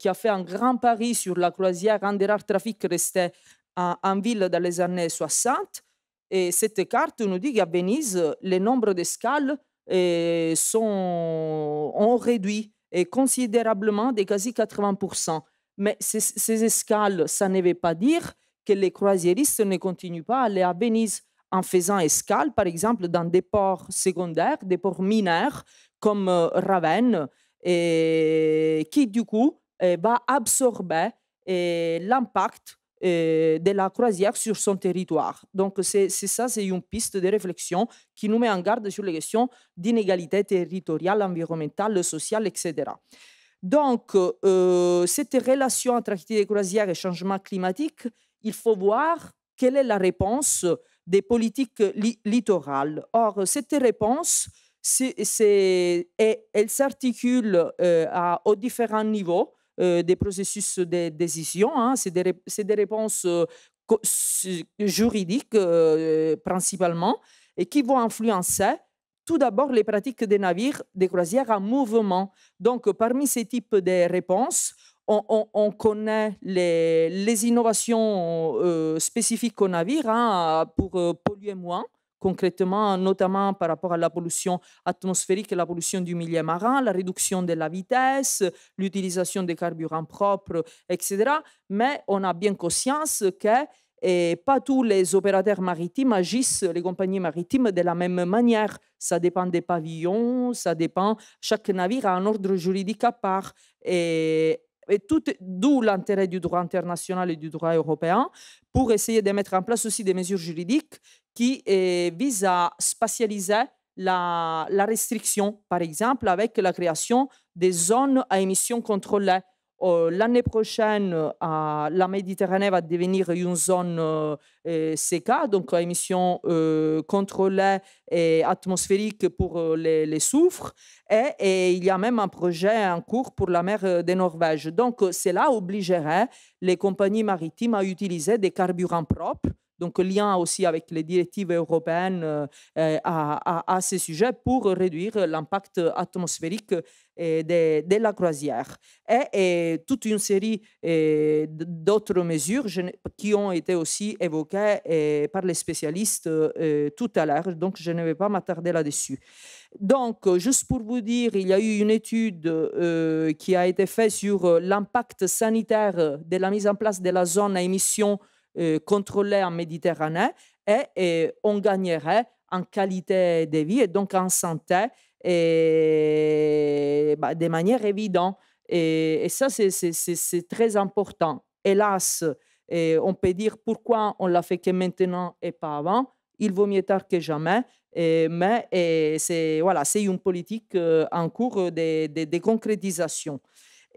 [SPEAKER 7] a fait un grand pari sur la croisière, un des rares trafics restés en ville dans les années 60. Et cette carte nous dit qu'à Venise, le nombre d'escales ont réduit considérablement, de quasi 80%. Mais ces escales, ça ne veut pas dire que les croisiéristes ne continuent pas à aller à Venise en faisant escale, par exemple, dans des ports secondaires, des ports mineurs comme Ravenne, qui du coup va absorber l'impact de la croisière sur son territoire. Donc, c'est une piste de réflexion qui nous met en garde sur les questions d'inégalité territoriale, environnementale, sociale, etc. Donc, cette relation entre activité croisière et changement climatique, il faut voir quelle est la réponse des politiques littorales. Or, cette réponse, elle s'articule aux différents niveaux des processus de décision. C'est des réponses juridiques principalement et qui vont influencer tout d'abord les pratiques des navires de croisière en mouvement. Donc, parmi ces types de réponses, on connaît les innovations spécifiques aux navires pour polluer moins, concrètement, notamment par rapport à la pollution atmosphérique et la pollution du milieu marin, la réduction de la vitesse, l'utilisation des carburants propres, etc. Mais on a bien conscience que pas tous les opérateurs maritimes agissent, les compagnies maritimes, de la même manière. Ça dépend des pavillons, ça dépend. Chaque navire a un ordre juridique à part. D'où l'intérêt du droit international et du droit européen pour essayer de mettre en place aussi des mesures juridiques qui visent à spatialiser la restriction, par exemple, avec la création des zones à émissions contrôlées. L'année prochaine, la Méditerranée va devenir une zone CK, donc à émissions contrôlées et atmosphériques pour les soufres. Et il y a même un projet en cours pour la mer de Norvège. Donc, cela obligerait les compagnies maritimes à utiliser des carburants propres, donc lien aussi avec les directives européennes à ces sujets pour réduire l'impact atmosphérique de la croisière. Et toute une série d'autres mesures qui ont été aussi évoquées par les spécialistes tout à l'heure, donc je ne vais pas m'attarder là-dessus. Donc, juste pour vous dire, il y a eu une étude qui a été faite sur l'impact sanitaire de la mise en place de la zone à émissions contrôlée en Méditerranée et on gagnerait en qualité de vie et donc en santé de manière évidente. Et ça, c'est très important. Hélas, on peut dire pourquoi on l'a fait que maintenant et pas avant. Il vaut mieux tard que jamais. Mais c'est une politique en cours de concrétisation.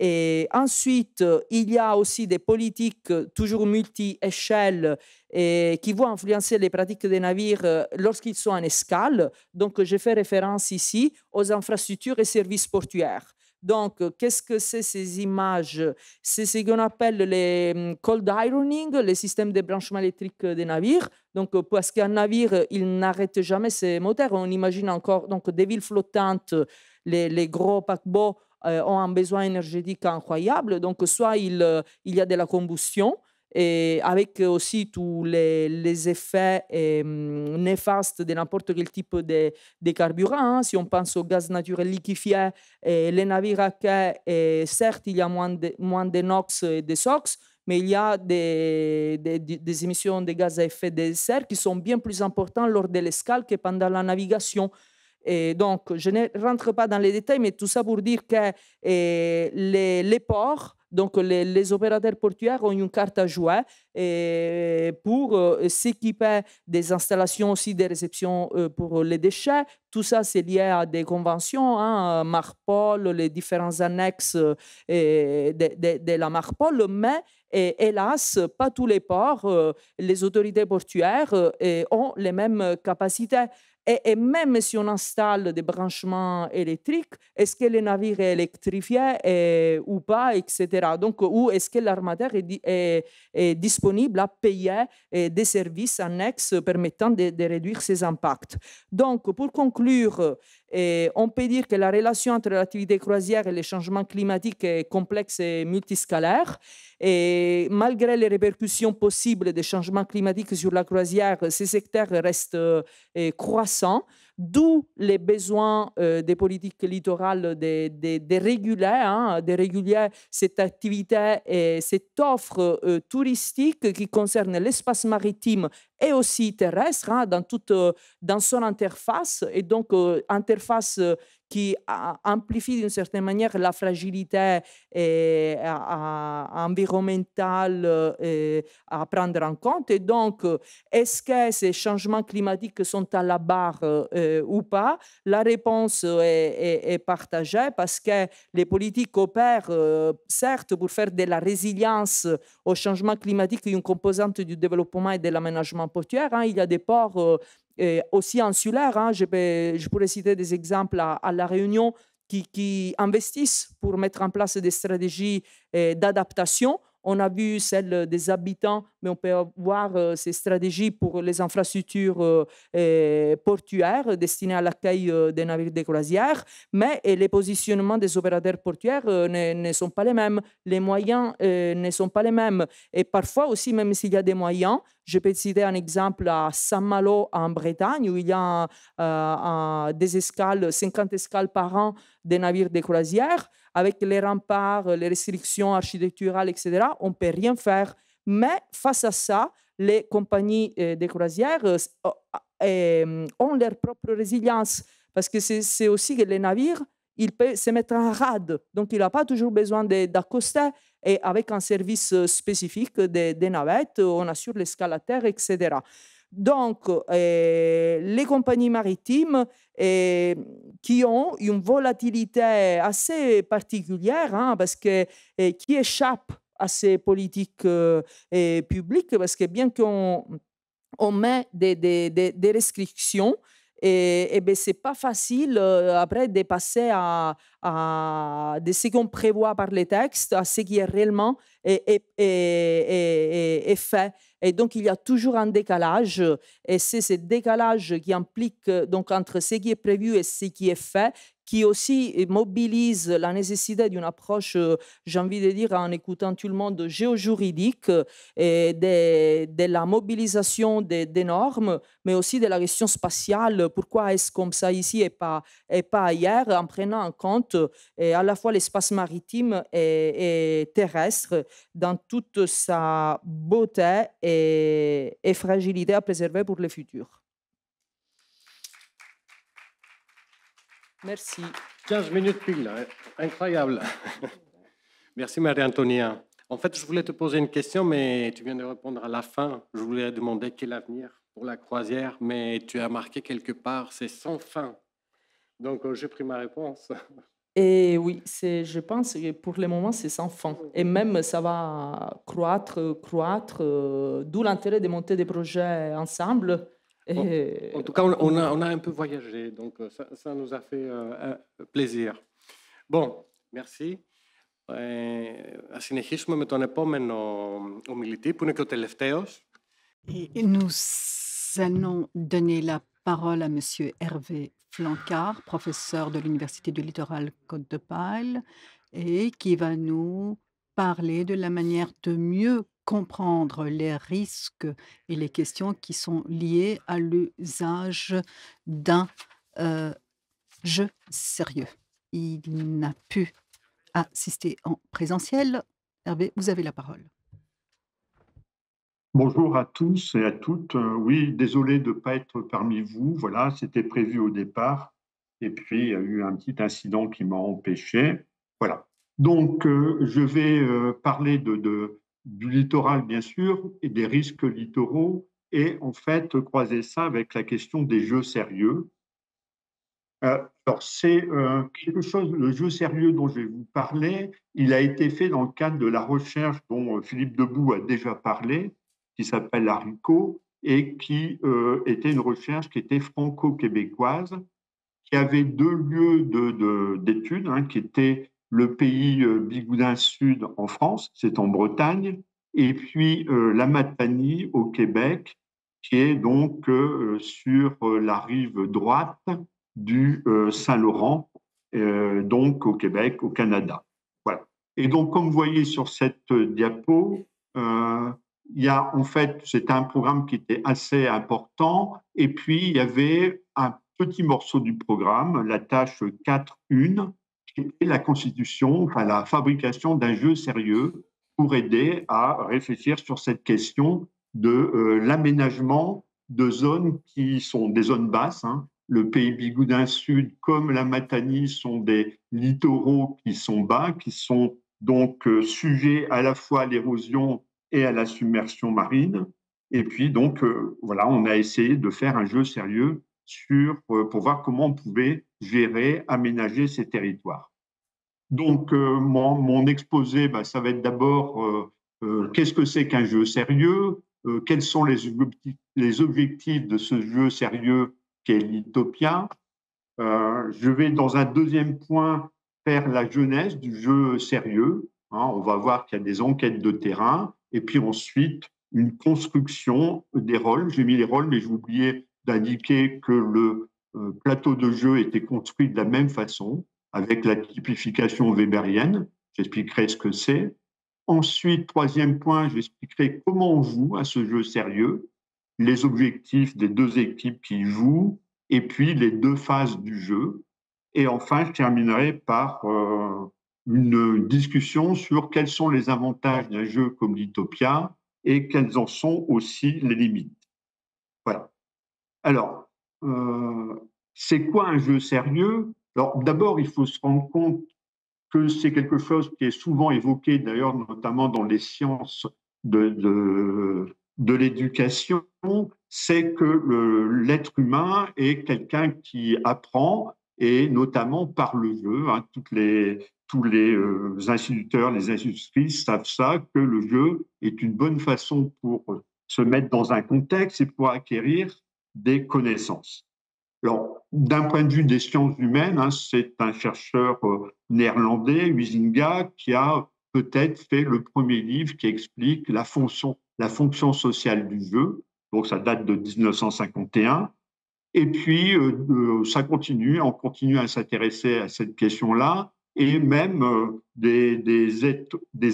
[SPEAKER 7] Et ensuite, il y a aussi des politiques toujours multi-échelles qui vont influencer les pratiques des navires lorsqu'ils sont en escale. Donc, je fais référence ici aux infrastructures et services portuaires. Donc, qu'est-ce que c'est ces images? C'est ce qu'on appelle les cold ironing, les systèmes de branchement électrique des navires. Donc, parce qu'un navire, il n'arrête jamais ses moteurs. On imagine encore donc, des villes flottantes, les gros paquebots ont un besoin énergétique incroyable. Donc, soit il y a de la combustion, et avec aussi tous les effets néfastes de n'importe quel type de carburant. Hein. Si on pense au gaz naturel liquéfié, les navires à quai, certes, il y a moins de NOx et de SOx, mais il y a des émissions de gaz à effet de serre qui sont bien plus importantes lors de l'escale que pendant la navigation. Et donc, je ne rentre pas dans les détails, mais tout ça pour dire que les ports, donc les opérateurs portuaires ont une carte à jouer pour s'équiper des installations aussi de réception pour les déchets. Tout ça, c'est lié à des conventions, hein, Marpol, les différents annexes de la Marpol, mais hélas, pas tous les ports, les autorités portuaires ont les mêmes capacités. Et même si on installe des branchements électriques, est-ce que le navire est électrifié ou pas, etc. Donc, ou est-ce que l'armateur est disponible à payer des services annexes permettant de réduire ses impacts. Donc, pour conclure, on peut dire que la relation entre l'activité croisière et les changements climatiques est complexe et multiscalaire. Et malgré les répercussions possibles des changements climatiques sur la croisière, ces secteurs restent croissants, d'où les besoins des politiques littorales de réguler cette activité et cette offre touristique qui concerne l'espace maritime et aussi terrestre, hein, dans son interface, et donc interface qui amplifie d'une certaine manière la fragilité environnementale à prendre en compte. Et donc, est-ce que ces changements climatiques sont à la barre ou pas? La réponse est partagée parce que les politiques opèrent, certes, pour faire de la résilience au changement climatique une composante du développement et de l'aménagement portuaire. Hein. Il y a des ports aussi insulaires. Hein. Je pourrais citer des exemples à La Réunion qui investissent pour mettre en place des stratégies d'adaptation. On a vu celle des habitants, mais on peut voir ces stratégies pour les infrastructures portuaires destinées à l'accueil des navires de croisière. Mais les positionnements des opérateurs portuaires ne sont pas les mêmes. Les moyens ne sont pas les mêmes. Et parfois aussi, même s'il y a des moyens, je peux citer un exemple à Saint-Malo, en Bretagne, où il y a des escales, 50 escales par an des navires de croisière. Avec les remparts, les restrictions architecturales, etc., on ne peut rien faire. Mais face à ça, les compagnies de croisière ont leur propre résilience. Parce que c'est aussi que les navires, ils peuvent se mettre en rade. Donc, il n'a pas toujours besoin d'accoster. Et avec un service spécifique des navettes, on assure l'escale à terre, etc. Donc, les compagnies maritimes qui ont une volatilité assez particulière, hein, parce que qui échappent à ces politiques publiques, parce que bien qu'on met des restrictions, Et ben, c'est pas facile après de passer de ce qu'on prévoit par les textes à ce qui est réellement est fait. Et donc, il y a toujours un décalage. Et c'est ce décalage qui implique donc entre ce qui est prévu et ce qui est fait, qui aussi mobilise la nécessité d'une approche, j'ai envie de dire, en écoutant tout le monde, géojuridique, et de la mobilisation des normes, mais aussi de la question spatiale. Pourquoi est-ce comme ça ici et pas ailleurs, en prenant en compte à la fois l'espace maritime et terrestre dans toute sa beauté et fragilité à préserver pour le futur. Merci.
[SPEAKER 1] 15 minutes pile, hein. Incroyable. Merci Marie-Antonia. En fait, je voulais te poser une question, mais tu viens de répondre à la fin. Je voulais demander quel avenir pour la croisière, mais tu as marqué quelque part, c'est sans fin. Donc, j'ai pris ma réponse.
[SPEAKER 7] Et oui, je pense que pour le moment, c'est sans fin. Et même, ça va croître, d'où l'intérêt de monter des projets ensemble.
[SPEAKER 1] En tout cas, on a un peu voyagé, donc ça nous a fait plaisir. Bon, merci. Ας συνεχίσουμε με τον επόμενο ομιλητή, που είναι και ο τελευταίος.
[SPEAKER 4] Et nous allons donner la parole à M. Hervé Flancard, professeur de l'Université du Littoral Côte de Pâle, et qui va nous parler de la manière de mieux comprendre les risques et les questions qui sont liées à l'usage d'un jeu sérieux. Il n'a pu assister en présentiel. Hervé, vous avez la parole.
[SPEAKER 8] Bonjour à tous et à toutes. Oui, désolé de ne pas être parmi vous. Voilà, c'était prévu au départ. Et puis, il y a eu un petit incident qui m'a empêché. Voilà. Donc, je vais parler du littoral, bien sûr, et des risques littoraux, et en fait, croiser ça avec la question des jeux sérieux. Alors, c'est quelque chose, le jeu sérieux dont je vais vous parler, il a été fait dans le cadre de la recherche dont Philippe Debout a déjà parlé, qui s'appelle Haricot, et qui était une recherche qui était franco-québécoise, qui avait deux lieux d'études, hein, qui étaient le pays Bigoudin Sud en France, c'est en Bretagne, et puis la Matanie au Québec, qui est donc sur la rive droite du Saint-Laurent, donc au Québec, au Canada. Voilà. Et donc, comme vous voyez sur cette diapo, il y a en fait, c'était un programme qui était assez important, et puis il y avait un petit morceau du programme, la tâche 4.1, qui était la constitution, enfin la fabrication d'un jeu sérieux pour aider à réfléchir sur cette question de l'aménagement de zones qui sont des zones basses. Hein. Le pays Bigoudin Sud, comme la Matanie, sont des littoraux qui sont bas, qui sont donc sujets à la fois à l'érosion et à la submersion marine. Et puis, donc, voilà, on a essayé de faire un jeu sérieux pour voir comment on pouvait gérer, aménager ces territoires. Donc, mon exposé, ça va être d'abord qu'est-ce que c'est qu'un jeu sérieux, quels sont les objectifs de ce jeu sérieux qu'est l'Utopia. Je vais, dans un deuxième point, faire la genèse du jeu sérieux. Hein, on va voir qu'il y a des enquêtes de terrain, et puis ensuite, une construction des rôles. J'ai mis les rôles, mais j'ai oublié d'indiquer que le plateau de jeu était construit de la même façon, avec la typification weberienne. J'expliquerai ce que c'est. Ensuite, troisième point, j'expliquerai comment on joue à ce jeu sérieux, les objectifs des deux équipes qui jouent, et puis les deux phases du jeu. Et enfin, je terminerai par une discussion sur quels sont les avantages d'un jeu comme l'Utopia et quelles en sont aussi les limites. Voilà. Alors, c'est quoi un jeu sérieux? Alors, d'abord, il faut se rendre compte que c'est quelque chose qui est souvent évoqué, d'ailleurs, notamment dans les sciences de l'éducation, c'est que l'être humain est quelqu'un qui apprend, et notamment par le jeu. Hein, tous les instituteurs, les institutrices savent ça, que le jeu est une bonne façon pour se mettre dans un contexte et pour acquérir des connaissances. Alors, d'un point de vue des sciences humaines, hein, c'est un chercheur néerlandais, Huizinga, qui a peut-être fait le premier livre qui explique la fonction sociale du jeu. Donc, ça date de 1951. Et puis, ça continue, on continue à s'intéresser à cette question-là. Et même des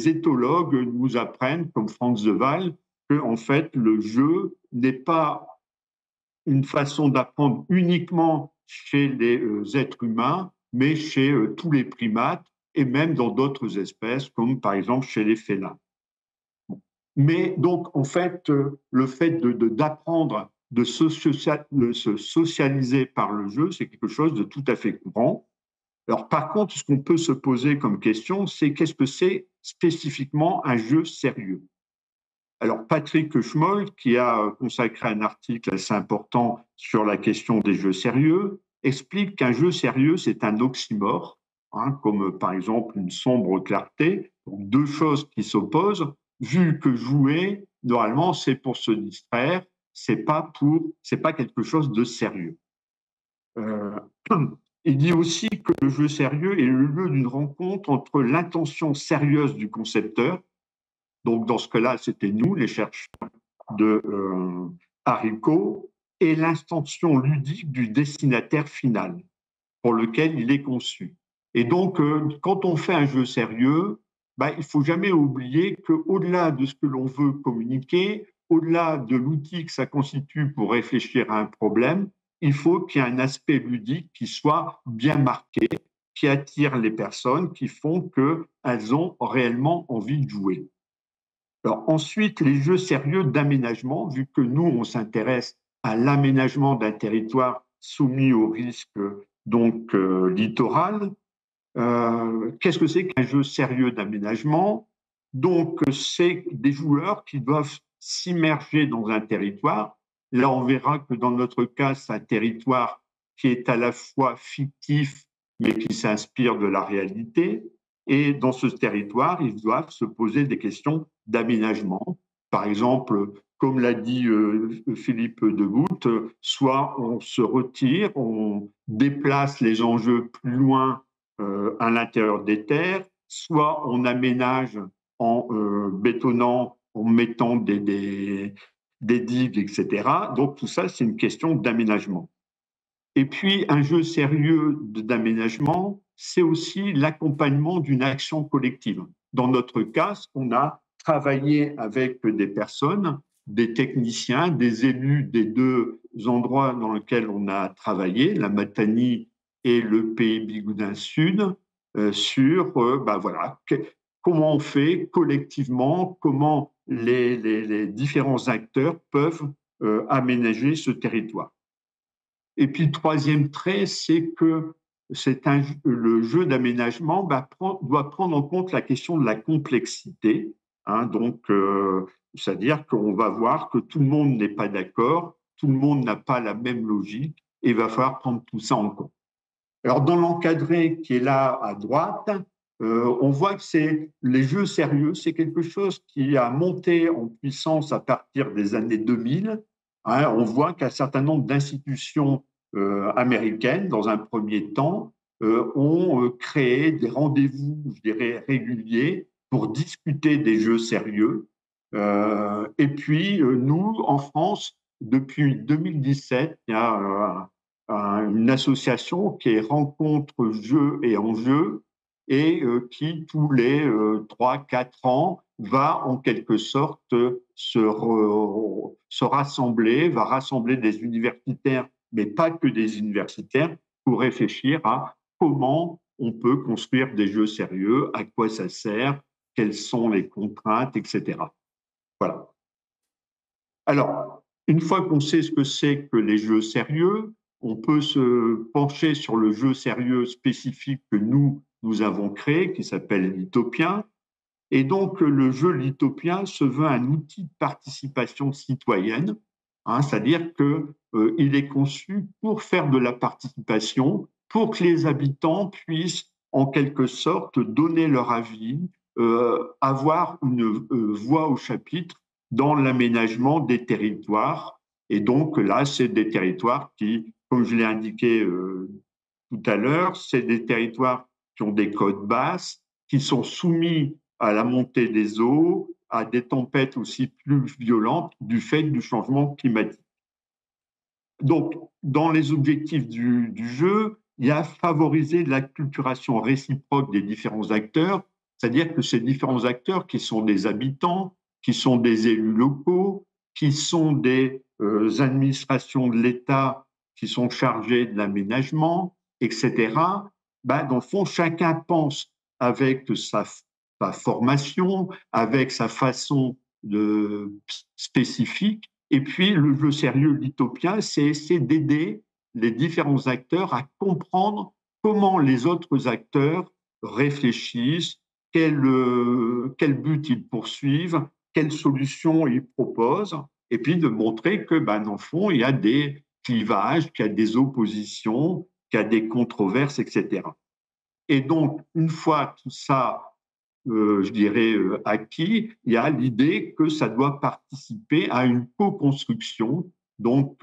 [SPEAKER 8] éthologues nous apprennent, comme Franz de Waal, que en fait, le jeu n'est pas une façon d'apprendre uniquement chez les êtres humains, mais chez tous les primates et même dans d'autres espèces, comme par exemple chez les félins. Mais donc, en fait, le fait d'apprendre de se socialiser par le jeu, c'est quelque chose de tout à fait courant. Alors, par contre, ce qu'on peut se poser comme question, c'est qu'est-ce que c'est spécifiquement un jeu sérieux? Alors, Patrick Schmoll, qui a consacré un article assez important sur la question des jeux sérieux, explique qu'un jeu sérieux, c'est un oxymore, hein, comme par exemple une sombre clarté, donc deux choses qui s'opposent, vu que jouer, normalement, c'est pour se distraire, c'est pas quelque chose de sérieux. Il dit aussi que le jeu sérieux est le lieu d'une rencontre entre l'intention sérieuse du concepteur, donc dans ce cas-là, c'était nous, les chercheurs de Haricot, et l'intention ludique du destinataire final pour lequel il est conçu. Et donc, quand on fait un jeu sérieux, il ne faut jamais oublier qu'au-delà de ce que l'on veut communiquer, au-delà de l'outil que ça constitue pour réfléchir à un problème, il faut qu'il y ait un aspect ludique qui soit bien marqué, qui attire les personnes, qui font qu'elles ont réellement envie de jouer. Alors ensuite, les jeux sérieux d'aménagement, vu que nous, on s'intéresse à l'aménagement d'un territoire soumis au risque donc littoral. Qu'est-ce que c'est qu'un jeu sérieux d'aménagement? Donc, c'est des joueurs qui doivent s'immerger dans un territoire. Là, on verra que dans notre cas, c'est un territoire qui est à la fois fictif, mais qui s'inspire de la réalité. Et dans ce territoire, ils doivent se poser des questions d'aménagement. Par exemple, comme l'a dit Philippe Degout, soit on se retire, on déplace les enjeux plus loin à l'intérieur des terres, soit on aménage en bétonnant, en mettant des digues, etc. Donc tout ça, c'est une question d'aménagement. Et puis, un jeu sérieux d'aménagement, c'est aussi l'accompagnement d'une action collective. Dans notre cas, on a travaillé avec des personnes, des techniciens, des élus des deux endroits dans lesquels on a travaillé, la Matanie et le Pays Bigoudin Sud, sur comment on fait collectivement, comment les différents acteurs peuvent aménager ce territoire. Et puis, le troisième trait, c'est que le jeu d'aménagement doit prendre en compte la question de la complexité. Hein, donc, c'est-à-dire qu'on va voir que tout le monde n'est pas d'accord, tout le monde n'a pas la même logique, et il va falloir prendre tout ça en compte. Alors, dans l'encadré qui est là à droite, on voit que les jeux sérieux, c'est quelque chose qui a monté en puissance à partir des années 2000. Hein, on voit qu'un certain nombre d'institutions américaines, dans un premier temps, ont créé des rendez-vous, je dirais, réguliers pour discuter des jeux sérieux. Et puis, nous, en France, depuis 2017, il y a une association qui est Rencontre Jeux et Enjeux, et qui, tous les 3-4 ans, va en quelque sorte se rassembler, va rassembler des universitaires, mais pas que des universitaires, pour réfléchir à comment on peut construire des jeux sérieux, à quoi ça sert, quelles sont les contraintes, etc. Voilà. Alors, une fois qu'on sait ce que c'est que les jeux sérieux, on peut se pencher sur le jeu sérieux spécifique que nous avons créé, qui s'appelle l'Utopien. Et donc, le jeu L'Utopien se veut un outil de participation citoyenne, hein, c'est-à-dire qu'il est conçu pour faire de la participation, pour que les habitants puissent, en quelque sorte, donner leur avis, avoir une voix au chapitre dans l'aménagement des territoires. Et donc, là, c'est des territoires qui comme je l'ai indiqué tout à l'heure, c'est des territoires qui ont des côtes basses, qui sont soumis à la montée des eaux, à des tempêtes aussi plus violentes du fait du changement climatique. Donc, dans les objectifs du jeu, il y a favoriser l'acculturation réciproque des différents acteurs, c'est-à-dire que ces différents acteurs qui sont des habitants, qui sont des élus locaux, qui sont des administrations de l'État qui sont chargées de l'aménagement, etc., ben, dans le fond, chacun pense avec sa formation, avec sa façon spécifique. Et puis, le jeu sérieux l'utopien, c'est essayer d'aider les différents acteurs à comprendre comment les autres acteurs réfléchissent, quel but ils poursuivent, quelles solutions ils proposent, et puis de montrer que, ben, dans le fond, il y a des clivages, qu'il y a des oppositions, qu'il y a des controverses, etc. Et donc, une fois tout ça, je dirais, acquis, il y a l'idée que ça doit participer à une co-construction donc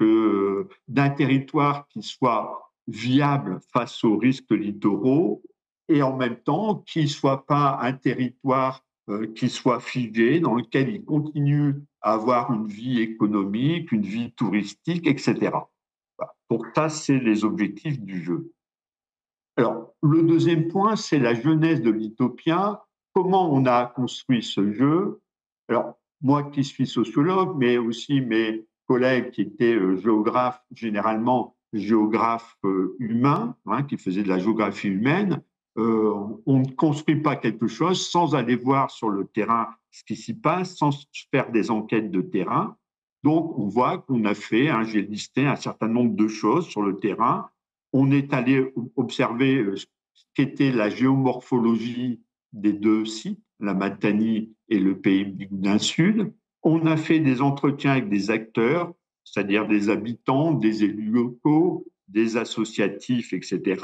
[SPEAKER 8] d'un territoire qui soit viable face aux risques littoraux et en même temps qui ne soit pas un territoire qui soit figé, dans lequel il continue à avoir une vie économique, une vie touristique, etc. Donc ça, c'est les objectifs du jeu. Alors, le deuxième point, c'est la genèse de l'Utopia. Comment on a construit ce jeu? Alors, moi qui suis sociologue, mais aussi mes collègues qui étaient géographes, généralement géographes humains, hein, qui faisaient de la géographie humaine, on ne construit pas quelque chose sans aller voir sur le terrain ce qui s'y passe, sans faire des enquêtes de terrain. Donc, on voit qu'on a fait, hein, j'ai listé un certain nombre de choses sur le terrain. On est allé observer ce qu'était la géomorphologie des deux sites, la Matanie et le Pays Bigoudin Sud. On a fait des entretiens avec des acteurs, c'est-à-dire des habitants, des élus locaux, des associatifs, etc.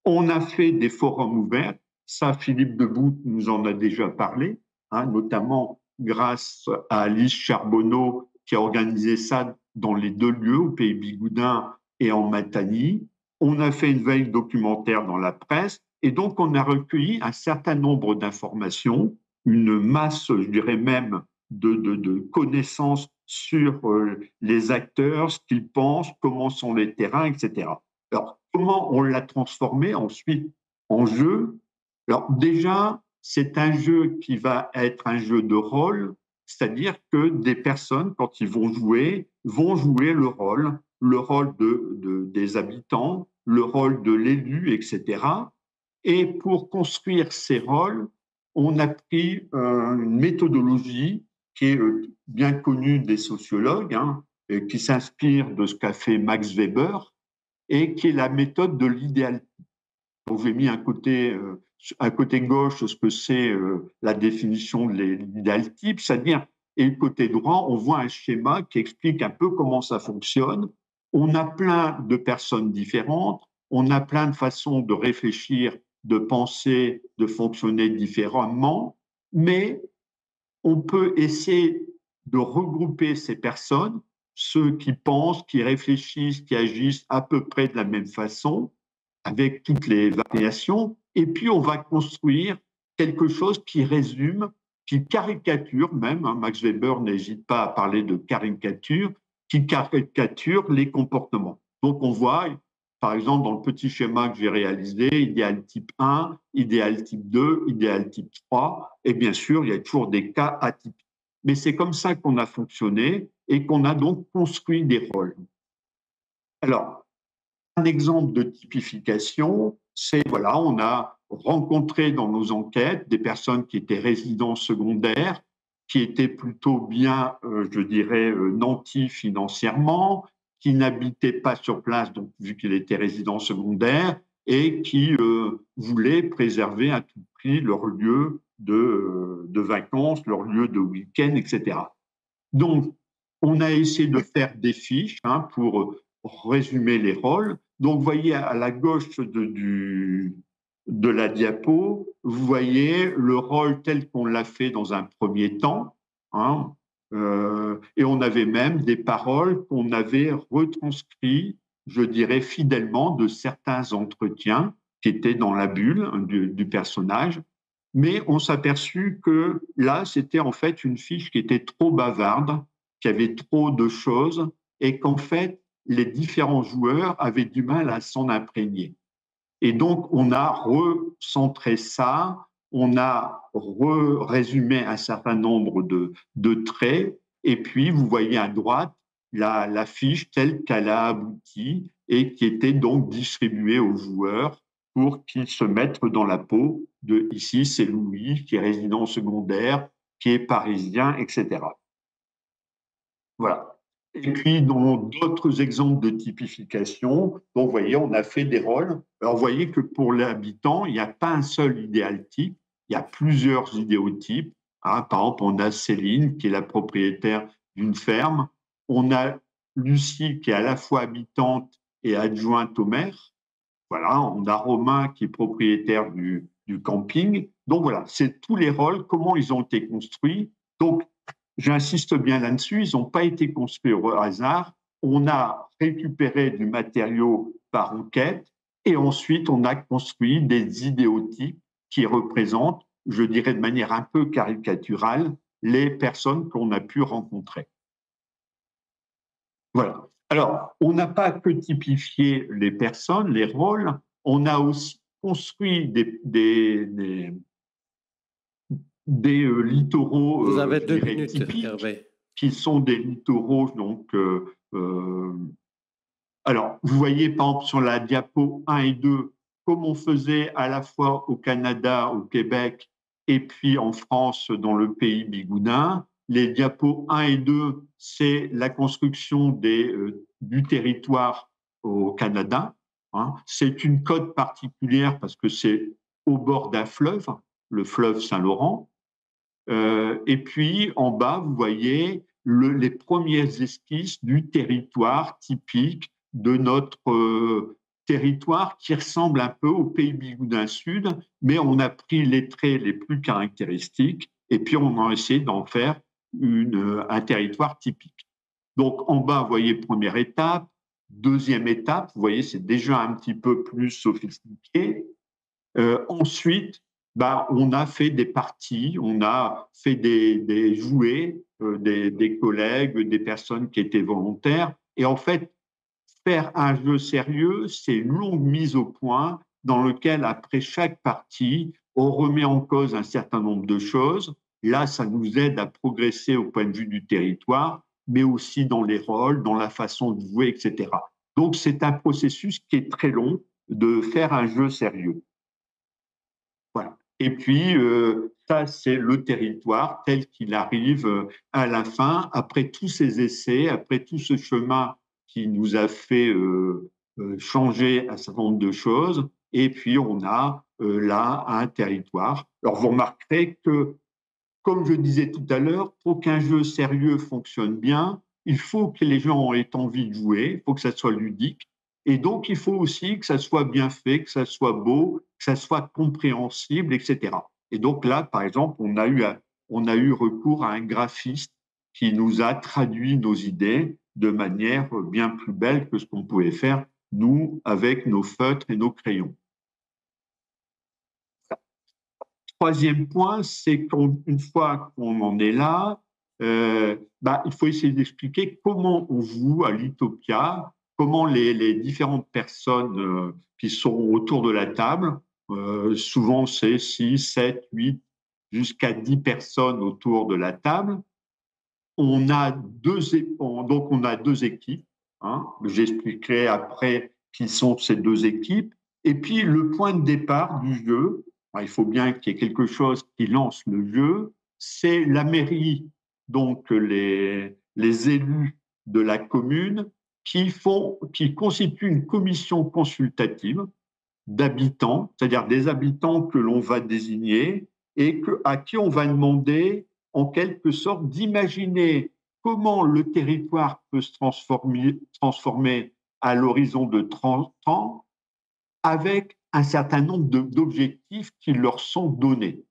[SPEAKER 8] On a fait des forums ouverts. Ça, Philippe Debout nous en a déjà parlé, hein, notamment grâce à Alice Charbonneau qui a organisé ça dans les deux lieux, au Pays Bigoudin et en Matanie. On a fait une veille documentaire dans la presse et donc on a recueilli un certain nombre d'informations, une masse, je dirais même, de connaissances sur les acteurs, ce qu'ils pensent, comment sont les terrains, etc. Alors, comment on l'a transformé ensuite en jeu? Alors, déjà, c'est un jeu qui va être un jeu de rôle, c'est-à-dire que des personnes, quand ils vont jouer le rôle des habitants, le rôle de l'élu, etc. Et pour construire ces rôles, on a pris une méthodologie qui est bien connue des sociologues, hein, et qui s'inspire de ce qu'a fait Max Weber, et qui est la méthode de l'idéal. Donc, j'ai mis à côté gauche ce que c'est la définition de l'idéal type, c'est-à-dire, et le côté droit, on voit un schéma qui explique un peu comment ça fonctionne. On a plein de personnes différentes, on a plein de façons de réfléchir, de penser, de fonctionner différemment, mais on peut essayer de regrouper ces personnes, ceux qui pensent, qui réfléchissent, qui agissent à peu près de la même façon, avec toutes les variations, et puis on va construire quelque chose qui résume, qui caricature même, hein, Max Weber n'hésite pas à parler de caricature, qui caricature les comportements. Donc on voit, par exemple, dans le petit schéma que j'ai réalisé, idéal type 1, idéal type 2, idéal type 3, et bien sûr, il y a toujours des cas atypiques. Mais c'est comme ça qu'on a fonctionné et qu'on a donc construit des rôles. Alors, un exemple de typification, c'est, voilà, on a rencontré dans nos enquêtes des personnes qui étaient résidents secondaires, qui étaient plutôt bien, je dirais, nantis financièrement, qui n'habitaient pas sur place, donc vu qu'ils étaient résidents secondaires, et qui voulaient préserver à tout prix leur lieu de vacances, leur lieu de week-end, etc. Donc, on a essayé de faire des fiches, hein, pour résumer les rôles. Donc, vous voyez à la gauche de la diapo, vous voyez le rôle tel qu'on l'a fait dans un premier temps, hein, et on avait même des paroles qu'on avait retranscrites je dirais fidèlement, de certains entretiens qui étaient dans la bulle du personnage, mais on s'est aperçu que là, c'était en fait une fiche qui était trop bavarde, qui avait trop de choses, et qu'en fait, les différents joueurs avaient du mal à s'en imprégner. Et donc, on a recentré ça, on a résumé un certain nombre de traits, et puis vous voyez à droite la fiche telle qu'elle a abouti et qui était donc distribuée aux joueurs pour qu'ils se mettent dans la peau de, ici c'est Louis, qui est résident secondaire, qui est parisien, etc. Voilà. Et puis, dans d'autres exemples de typification, donc, vous voyez, on a fait des rôles. Alors, vous voyez que pour l'habitant, il n'y a pas un seul idéal type, il y a plusieurs idéotypes. Hein. Par exemple, on a Céline, qui est la propriétaire d'une ferme. On a Lucie, qui est à la fois habitante et adjointe au maire. Voilà, on a Romain, qui est propriétaire du camping. Donc, voilà, c'est tous les rôles, comment ils ont été construits. Donc, j'insiste bien là-dessus, ils n'ont pas été construits au hasard. On a récupéré du matériau par enquête et ensuite on a construit des idéotypes qui représentent, je dirais de manière un peu caricaturale, les personnes qu'on a pu rencontrer. Voilà. Alors, on n'a pas que typifié les personnes, les rôles, on a aussi construit des littoraux
[SPEAKER 1] Vous avez 2
[SPEAKER 8] dirais,
[SPEAKER 1] minutes,
[SPEAKER 8] typiques,
[SPEAKER 1] Hervé.
[SPEAKER 8] qui sont des littoraux. Donc, alors, vous voyez par exemple sur la diapo 1 et 2, comme on faisait à la fois au Canada, au Québec, et puis en France, dans le pays bigoudin. Les diapos 1 et 2, c'est la construction du territoire au Canada. Hein. C'est une cote particulière parce que c'est au bord d'un fleuve, le fleuve Saint-Laurent. Et puis, en bas, vous voyez les premières esquisses du territoire typique de notre territoire qui ressemble un peu au pays bigoudin sud, mais on a pris les traits les plus caractéristiques et puis on a essayé d'en faire un territoire typique. Donc, en bas, vous voyez première étape. Deuxième étape, vous voyez, c'est déjà un petit peu plus sophistiqué. Ensuite, on a fait des parties, on a fait des jouets, des collègues, des personnes qui étaient volontaires. Et en fait, faire un jeu sérieux, c'est une longue mise au point dans lequel, après chaque partie, on remet en cause un certain nombre de choses. Là, ça nous aide à progresser au point de vue du territoire, mais aussi dans les rôles, dans la façon de jouer, etc. Donc, c'est un processus qui est très long de faire un jeu sérieux. Voilà. Et puis, ça, c'est le territoire tel qu'il arrive à la fin, après tous ces essais, après tout ce chemin qui nous a fait changer un certain nombre de choses. Et puis, on a là un territoire. Alors, vous remarquerez que, comme je disais tout à l'heure, pour qu'un jeu sérieux fonctionne bien, il faut que les gens aient envie de jouer, il faut que ça soit ludique. Et donc, il faut aussi que ça soit bien fait, que ça soit beau, que ça soit compréhensible, etc. Et donc là, par exemple, on a eu recours à un graphiste qui nous a traduit nos idées de manière bien plus belle que ce qu'on pouvait faire, nous, avec nos feutres et nos crayons. Troisième point, c'est qu'une fois qu'on en est là, il faut essayer d'expliquer comment on joue à l'Utopia, comment les différentes personnes qui sont autour de la table, souvent c'est 6, 7, 8, jusqu'à 10 personnes autour de la table. On a deux équipes. Hein, j'expliquerai après qui sont ces deux équipes. Et puis le point de départ du jeu, il faut bien qu'il y ait quelque chose qui lance le jeu, c'est la mairie, donc les élus de la commune qui constituent une commission consultative d'habitants, c'est-à-dire des habitants que l'on va désigner et à qui on va demander en quelque sorte d'imaginer comment le territoire peut se transformer à l'horizon de 30 ans avec un certain nombre d'objectifs qui leur sont donnés.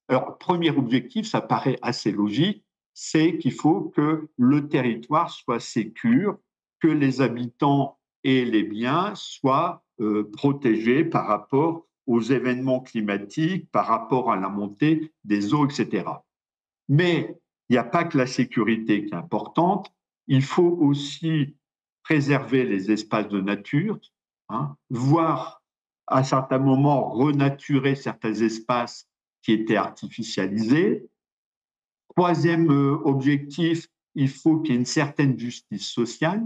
[SPEAKER 8] Alors, premier objectif, ça paraît assez logique, c'est qu'il faut que le territoire soit sécure, que les habitants et les biens soient protégés par rapport aux événements climatiques, par rapport à la montée des eaux, etc. Mais il n'y a pas que la sécurité qui est importante, il faut aussi préserver les espaces de nature, voire à certains moments renaturer certains espaces qui étaient artificialisés. Troisième objectif, il faut qu'il y ait une certaine justice sociale.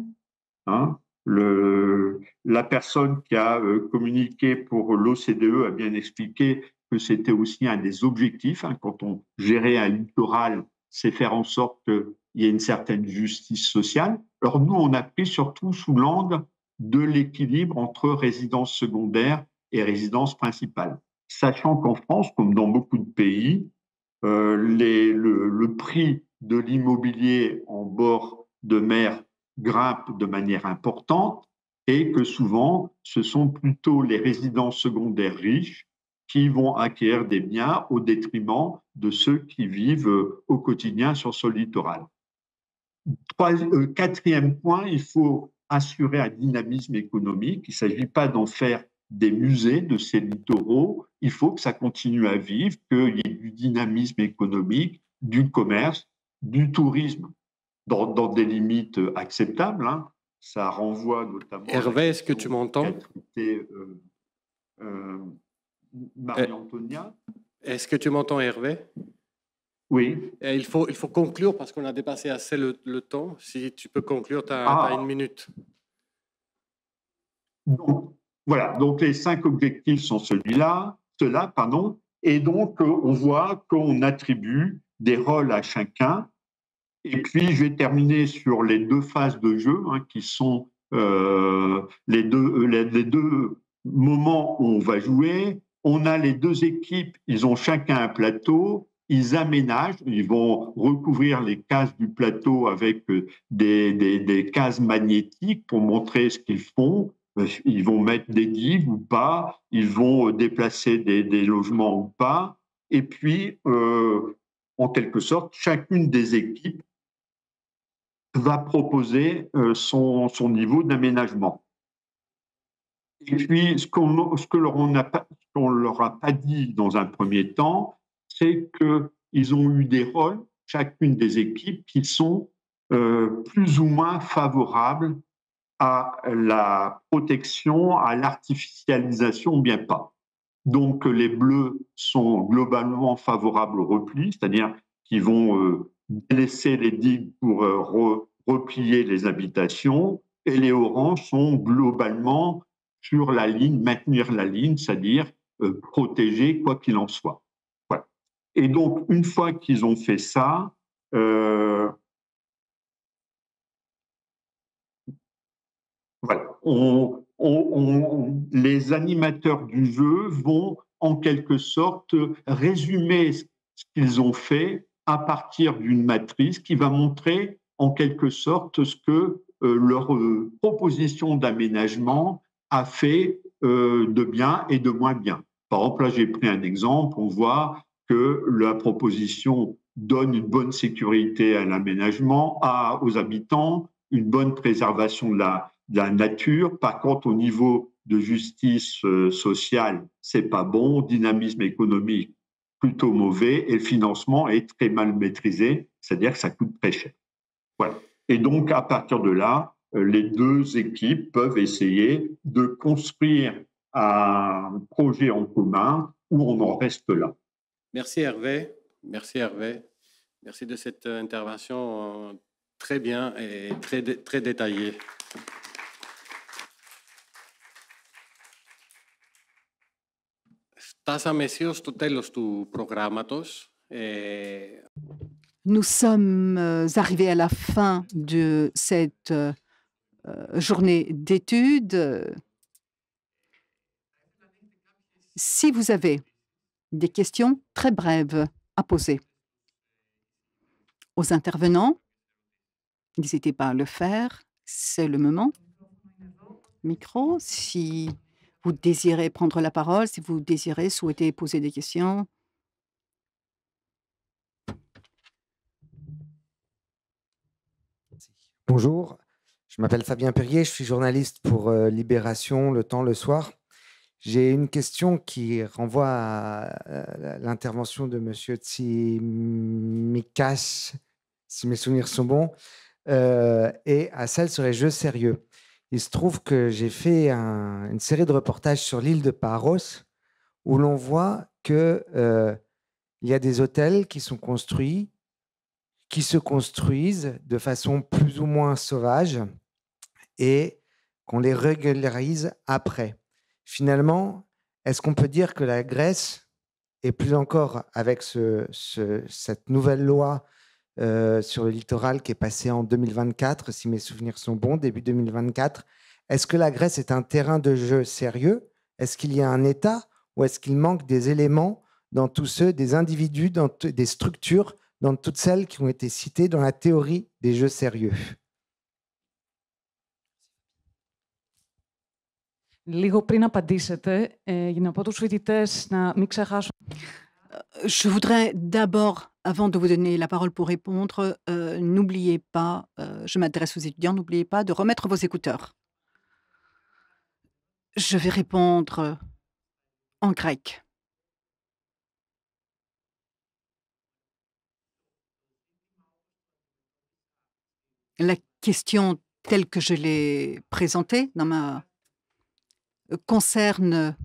[SPEAKER 8] La personne qui a communiqué pour l'OCDE a bien expliqué que c'était aussi un des objectifs. Quand on gérait un littoral, c'est faire en sorte qu'il y ait une certaine justice sociale. Alors nous, on a pris surtout sous l'angle de l'équilibre entre résidence secondaire et résidence principale. Sachant qu'en France, comme dans beaucoup de pays, le prix de l'immobilier en bord de mer grimpe de manière importante et que souvent, ce sont plutôt les résidences secondaires riches qui vont acquérir des biens au détriment de ceux qui vivent au quotidien sur ce littoral. Quatrième point, il faut assurer un dynamisme économique. Il ne s'agit pas d'en faire des musées de ces littoraux. Il faut que ça continue à vivre, qu'il y ait du dynamisme économique, du commerce, du tourisme dans des limites acceptables. Ça renvoie notamment...
[SPEAKER 1] Hervé, est-ce que tu m'entends?
[SPEAKER 8] Marie-Antonia.
[SPEAKER 1] Est-ce que tu m'entends, Hervé?
[SPEAKER 8] Oui.
[SPEAKER 1] Et il faut conclure parce qu'on a dépassé assez le temps. Si tu peux conclure, tu as 1 minute.
[SPEAKER 8] Donc, voilà, donc les 5 objectifs sont ceux-là, et donc on voit qu'on attribue des rôles à chacun. Et puis, je vais terminer sur les 2 phases de jeu, qui sont les deux moments où on va jouer. On a les 2 équipes, ils ont chacun un plateau, ils aménagent, ils vont recouvrir les cases du plateau avec des cases magnétiques pour montrer ce qu'ils font. Ils vont mettre des digues ou pas, ils vont déplacer des logements ou pas. Et puis, en quelque sorte, chacune des équipes va proposer son niveau d'aménagement. Et puis, ce qu'on leur a pas dit dans un premier temps, c'est qu'ils ont eu des rôles, chacune des équipes, qui sont plus ou moins favorables à la protection, à l'artificialisation, ou bien pas. Donc, les bleus sont globalement favorables au repli, c'est-à-dire qu'ils vont délaisser les digues pour replier les habitations, et les oranges sont globalement sur la ligne, maintenir la ligne, c'est-à-dire protéger quoi qu'il en soit. Voilà. Et donc, une fois qu'ils ont fait ça, voilà, les animateurs du jeu vont en quelque sorte résumer ce qu'ils ont fait à partir d'une matrice qui va montrer en quelque sorte ce que leur proposition d'aménagement a fait de bien et de moins bien. Par exemple, là j'ai pris un exemple, on voit que la proposition donne une bonne sécurité à l'aménagement, aux habitants, une bonne préservation de la nature. Par contre, au niveau de justice sociale, c'est pas bon, dynamisme économique plutôt mauvais, et le financement est très mal maîtrisé, c'est-à-dire que ça coûte très cher. Voilà. Et donc, à partir de là, les 2 équipes peuvent essayer de construire un projet en commun où on en reste là.
[SPEAKER 1] Merci Hervé. Merci Hervé. Merci de cette intervention très bien et très détaillée. Φτάσαμε αισίως στο τέλος του προγράμματος.
[SPEAKER 4] Nous sommes arrivés à la fin de cette journée d'études. Si vous avez des questions très brèves à poser aux intervenants, n'hésitez pas à le faire, c'est le moment. Micro, si vous désirez prendre la parole, si vous désirez souhaiter poser des questions.
[SPEAKER 9] Bonjour, Je m'appelle Fabien Perrier, je suis journaliste pour Libération, Le Temps, le soir. J'ai une question qui renvoie à l'intervention de M. Tsimikas, si mes souvenirs sont bons, et à celle sur les jeux sérieux. Il se trouve que j'ai fait une série de reportages sur l'île de Paros, où l'on voit qu'il y a des hôtels qui sont construits, qui se construisent de façon plus ou moins sauvage et qu'on les régularise après. Finalement, est-ce qu'on peut dire que la Grèce, et plus encore avec cette nouvelle loi sur le littoral qui est passée en 2024, si mes souvenirs sont bons, début 2024, est-ce que la Grèce est un terrain de jeu sérieux? Est-ce qu'il y a un État ou est-ce qu'il manque des éléments dans tous ceux, des individus, dans des structures, dans toutes celles qui ont été citées dans la théorie des jeux sérieux?
[SPEAKER 10] Λίγο πριν απαντήσετε, για να πω τους φοιτητές να μην ξεχάσουν.
[SPEAKER 4] Je voudrais d'abord, avant de vous donner la parole pour répondre, n'oubliez pas, je m'adresse aux étudiants, n'oubliez pas de remettre vos écouteurs. Je vais répondre en grec. La question telle que je l'ai présentée concerne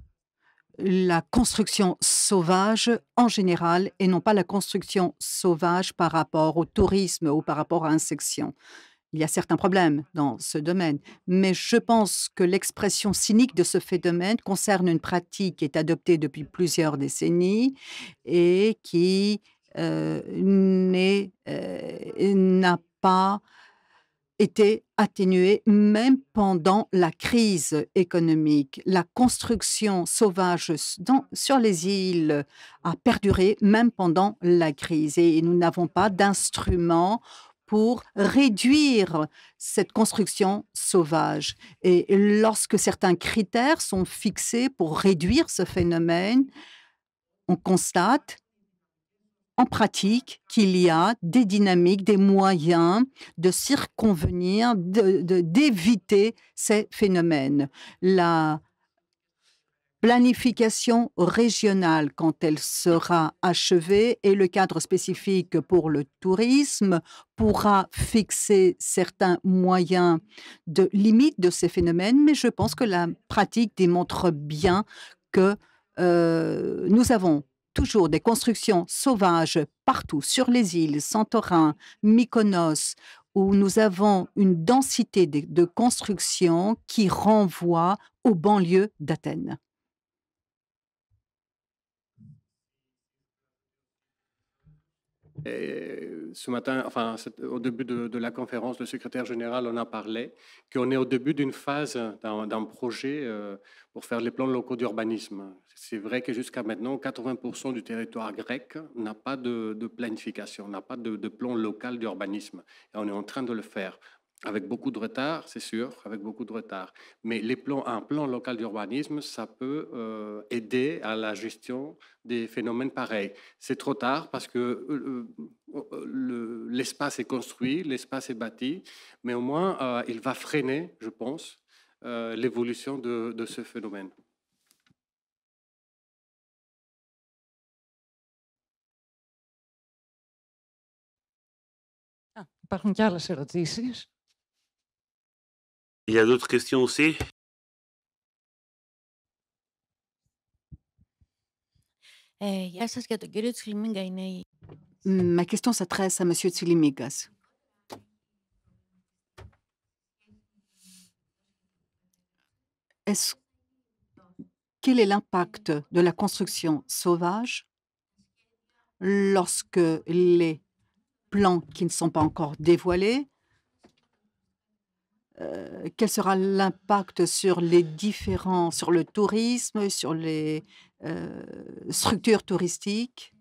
[SPEAKER 4] la construction sauvage en général et non pas la construction sauvage par rapport au tourisme ou par rapport à une section. Il y a certains problèmes dans ce domaine, mais je pense que l'expression cynique de ce phénomène concerne une pratique qui est adoptée depuis plusieurs décennies et qui n'a pas été atténuée même pendant la crise économique. La construction sauvage sur les îles a perduré même pendant la crise et nous n'avons pas d'instruments pour réduire cette construction sauvage. Et lorsque certains critères sont fixés pour réduire ce phénomène, on constate en pratique qu'il y a des dynamiques, des moyens de circonvenir, d'éviter ces phénomènes. La planification régionale, quand elle sera achevée, et le cadre spécifique pour le tourisme pourra fixer certains moyens de limite de ces phénomènes, mais je pense que la pratique démontre bien que nous avons toujours des constructions sauvages partout sur les îles, Santorin, Mykonos, où nous avons une densité de construction qui renvoie aux banlieues d'Athènes.
[SPEAKER 1] Et ce matin, enfin, au début de la conférence, le secrétaire général en a parlé, qu'on est au début d'une phase d'un projet pour faire les plans locaux d'urbanisme. C'est vrai que jusqu'à maintenant, 80% du territoire grec n'a pas de planification, n'a pas de plan local d'urbanisme. Et on est en train de le faire. Avec beaucoup de retard, c'est sûr, avec beaucoup de retard. Mais un plan local d'urbanisme, ça peut aider à la gestion des phénomènes pareils. C'est trop tard parce que l'espace est construit, l'espace est bâti, mais au moins, il va freiner, je pense, l'évolution de ce phénomène.
[SPEAKER 10] Υπάρχουν και άλλες ερωτήσεις.
[SPEAKER 2] Il y a d'autres questions aussi?
[SPEAKER 4] Ma question s'adresse à M. Tsilimigas. Quel est l'impact de la construction sauvage lorsque les plans qui ne sont pas encore dévoilés, quel sera l'impact sur sur le tourisme, sur les structures touristiques?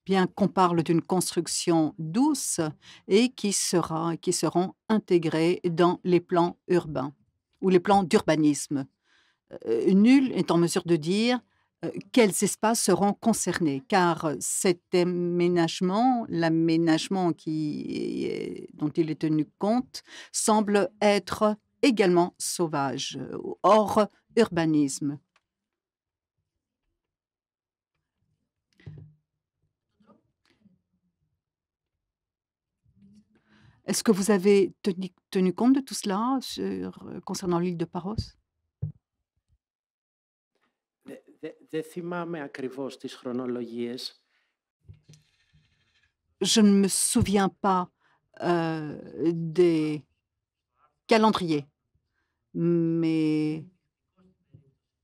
[SPEAKER 4] Bien qu'on parle d'une construction douce et qui seront intégrées dans les plans urbains ou les plans d'urbanisme. Nul n'est en mesure de dire quels espaces seront concernés, car cet aménagement, l'aménagement dont il est tenu compte, semble être également sauvage, hors urbanisme. Est-ce que vous avez tenu compte de tout cela concernant l'île de Paros?
[SPEAKER 6] Δεν θυμάμαι ακριβώς τις χρονολογίες.
[SPEAKER 4] Je ne me souviens pas des calendriers et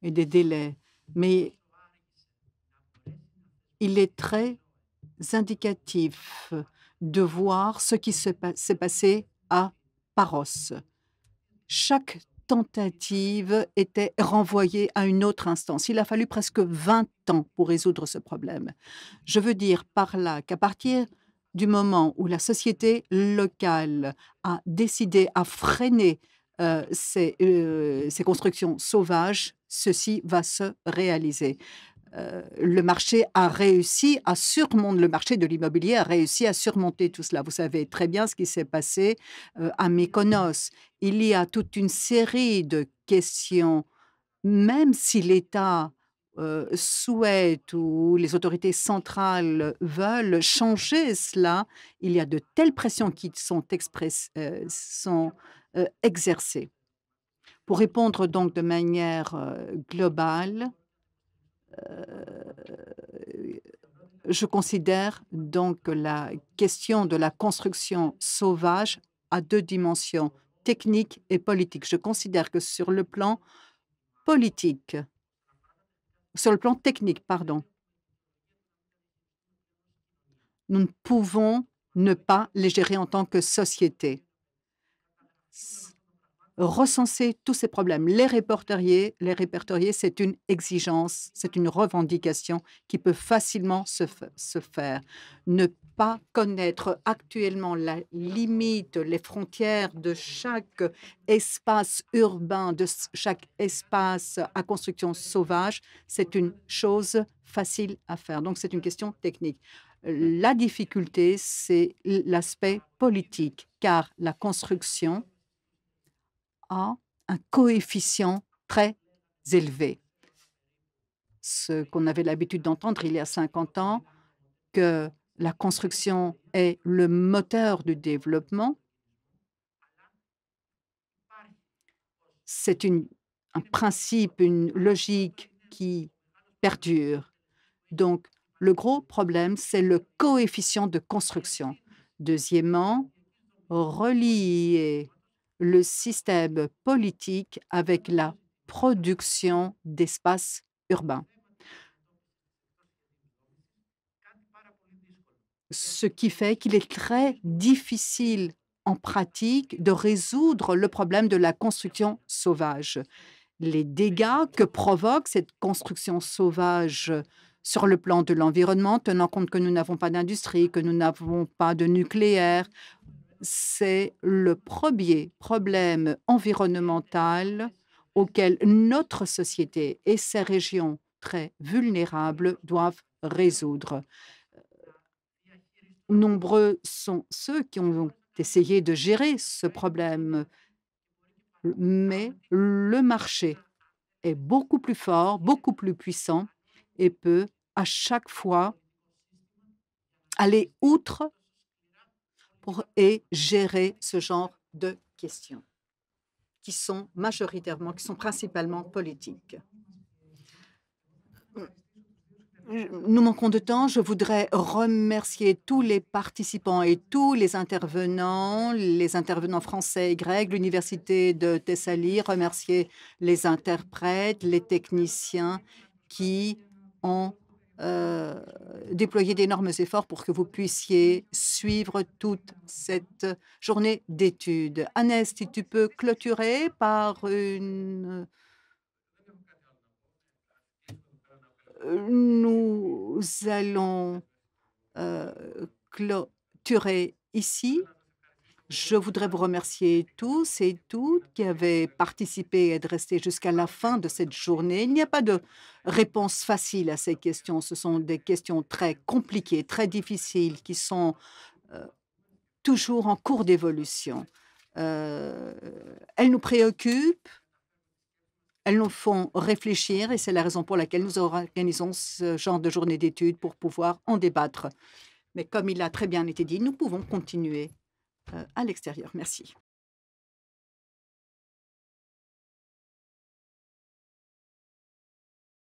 [SPEAKER 4] des délais, mais il est très indicatif de voir ce qui s'est passé à Paros. Chaque tentative était renvoyée à une autre instance. Il a fallu presque 20 ans pour résoudre ce problème. Je veux dire par là qu'à partir du moment où la société locale a décidé à freiner ces constructions sauvages, ceci va se réaliser. Le marché a réussi à surmonter, le marché de l'immobilier a réussi à surmonter tout cela. Vous savez très bien ce qui s'est passé à Mykonos. Il y a toute une série de questions, même si l'État souhaite ou les autorités centrales veulent changer cela, il y a de telles pressions qui sont exercées. Pour répondre donc de manière globale, je considère donc que la question de la construction sauvage a deux dimensions, technique et politique. Je considère que sur le plan technique, pardon, nous ne pouvons ne pas les gérer en tant que société. Recenser tous ces problèmes, les répertorier, c'est une exigence, c'est une revendication qui peut facilement se faire. Ne pas connaître actuellement la limite, les frontières de chaque espace urbain, de chaque espace à construction sauvage, c'est une chose facile à faire. Donc, c'est une question technique. La difficulté, c'est l'aspect politique, car la construction a un coefficient très élevé. Ce qu'on avait l'habitude d'entendre il y a 50 ans, que la construction est le moteur du développement, c'est un principe, une logique qui perdure. Donc, le gros problème, c'est le coefficient de construction. Deuxièmement, relier le système politique avec la production d'espaces urbains. Ce qui fait qu'il est très difficile en pratique de résoudre le problème de la construction sauvage. Les dégâts que provoque cette construction sauvage sur le plan de l'environnement, tenant compte que nous n'avons pas d'industrie, que nous n'avons pas de nucléaire, c'est le premier problème environnemental auquel notre société et ces régions très vulnérables doivent résoudre. Nombreux sont ceux qui ont essayé de gérer ce problème, mais le marché est beaucoup plus fort, beaucoup plus puissant et peut à chaque fois aller outre et gérer ce genre de questions qui sont principalement politiques. Nous manquons de temps. Je voudrais remercier tous les participants et tous les intervenants français et grecs, l'Université de Thessalie, remercier les interprètes, les techniciens qui ont déployer d'énormes efforts pour que vous puissiez suivre toute cette journée d'études. Annès, si tu peux clôturer par une... Nous allons clôturer ici Je voudrais vous remercier tous et toutes qui avez participé et de rester jusqu'à la fin de cette journée. Il n'y a pas de réponse facile à ces questions. Ce sont des questions très compliquées, très difficiles, qui sont toujours en cours d'évolution. Elles nous préoccupent, elles nous font réfléchir et c'est la raison pour laquelle nous organisons ce genre de journée d'études pour pouvoir en débattre. Mais comme il a très bien été dit, nous pouvons continuer à l'extérieur. Merci.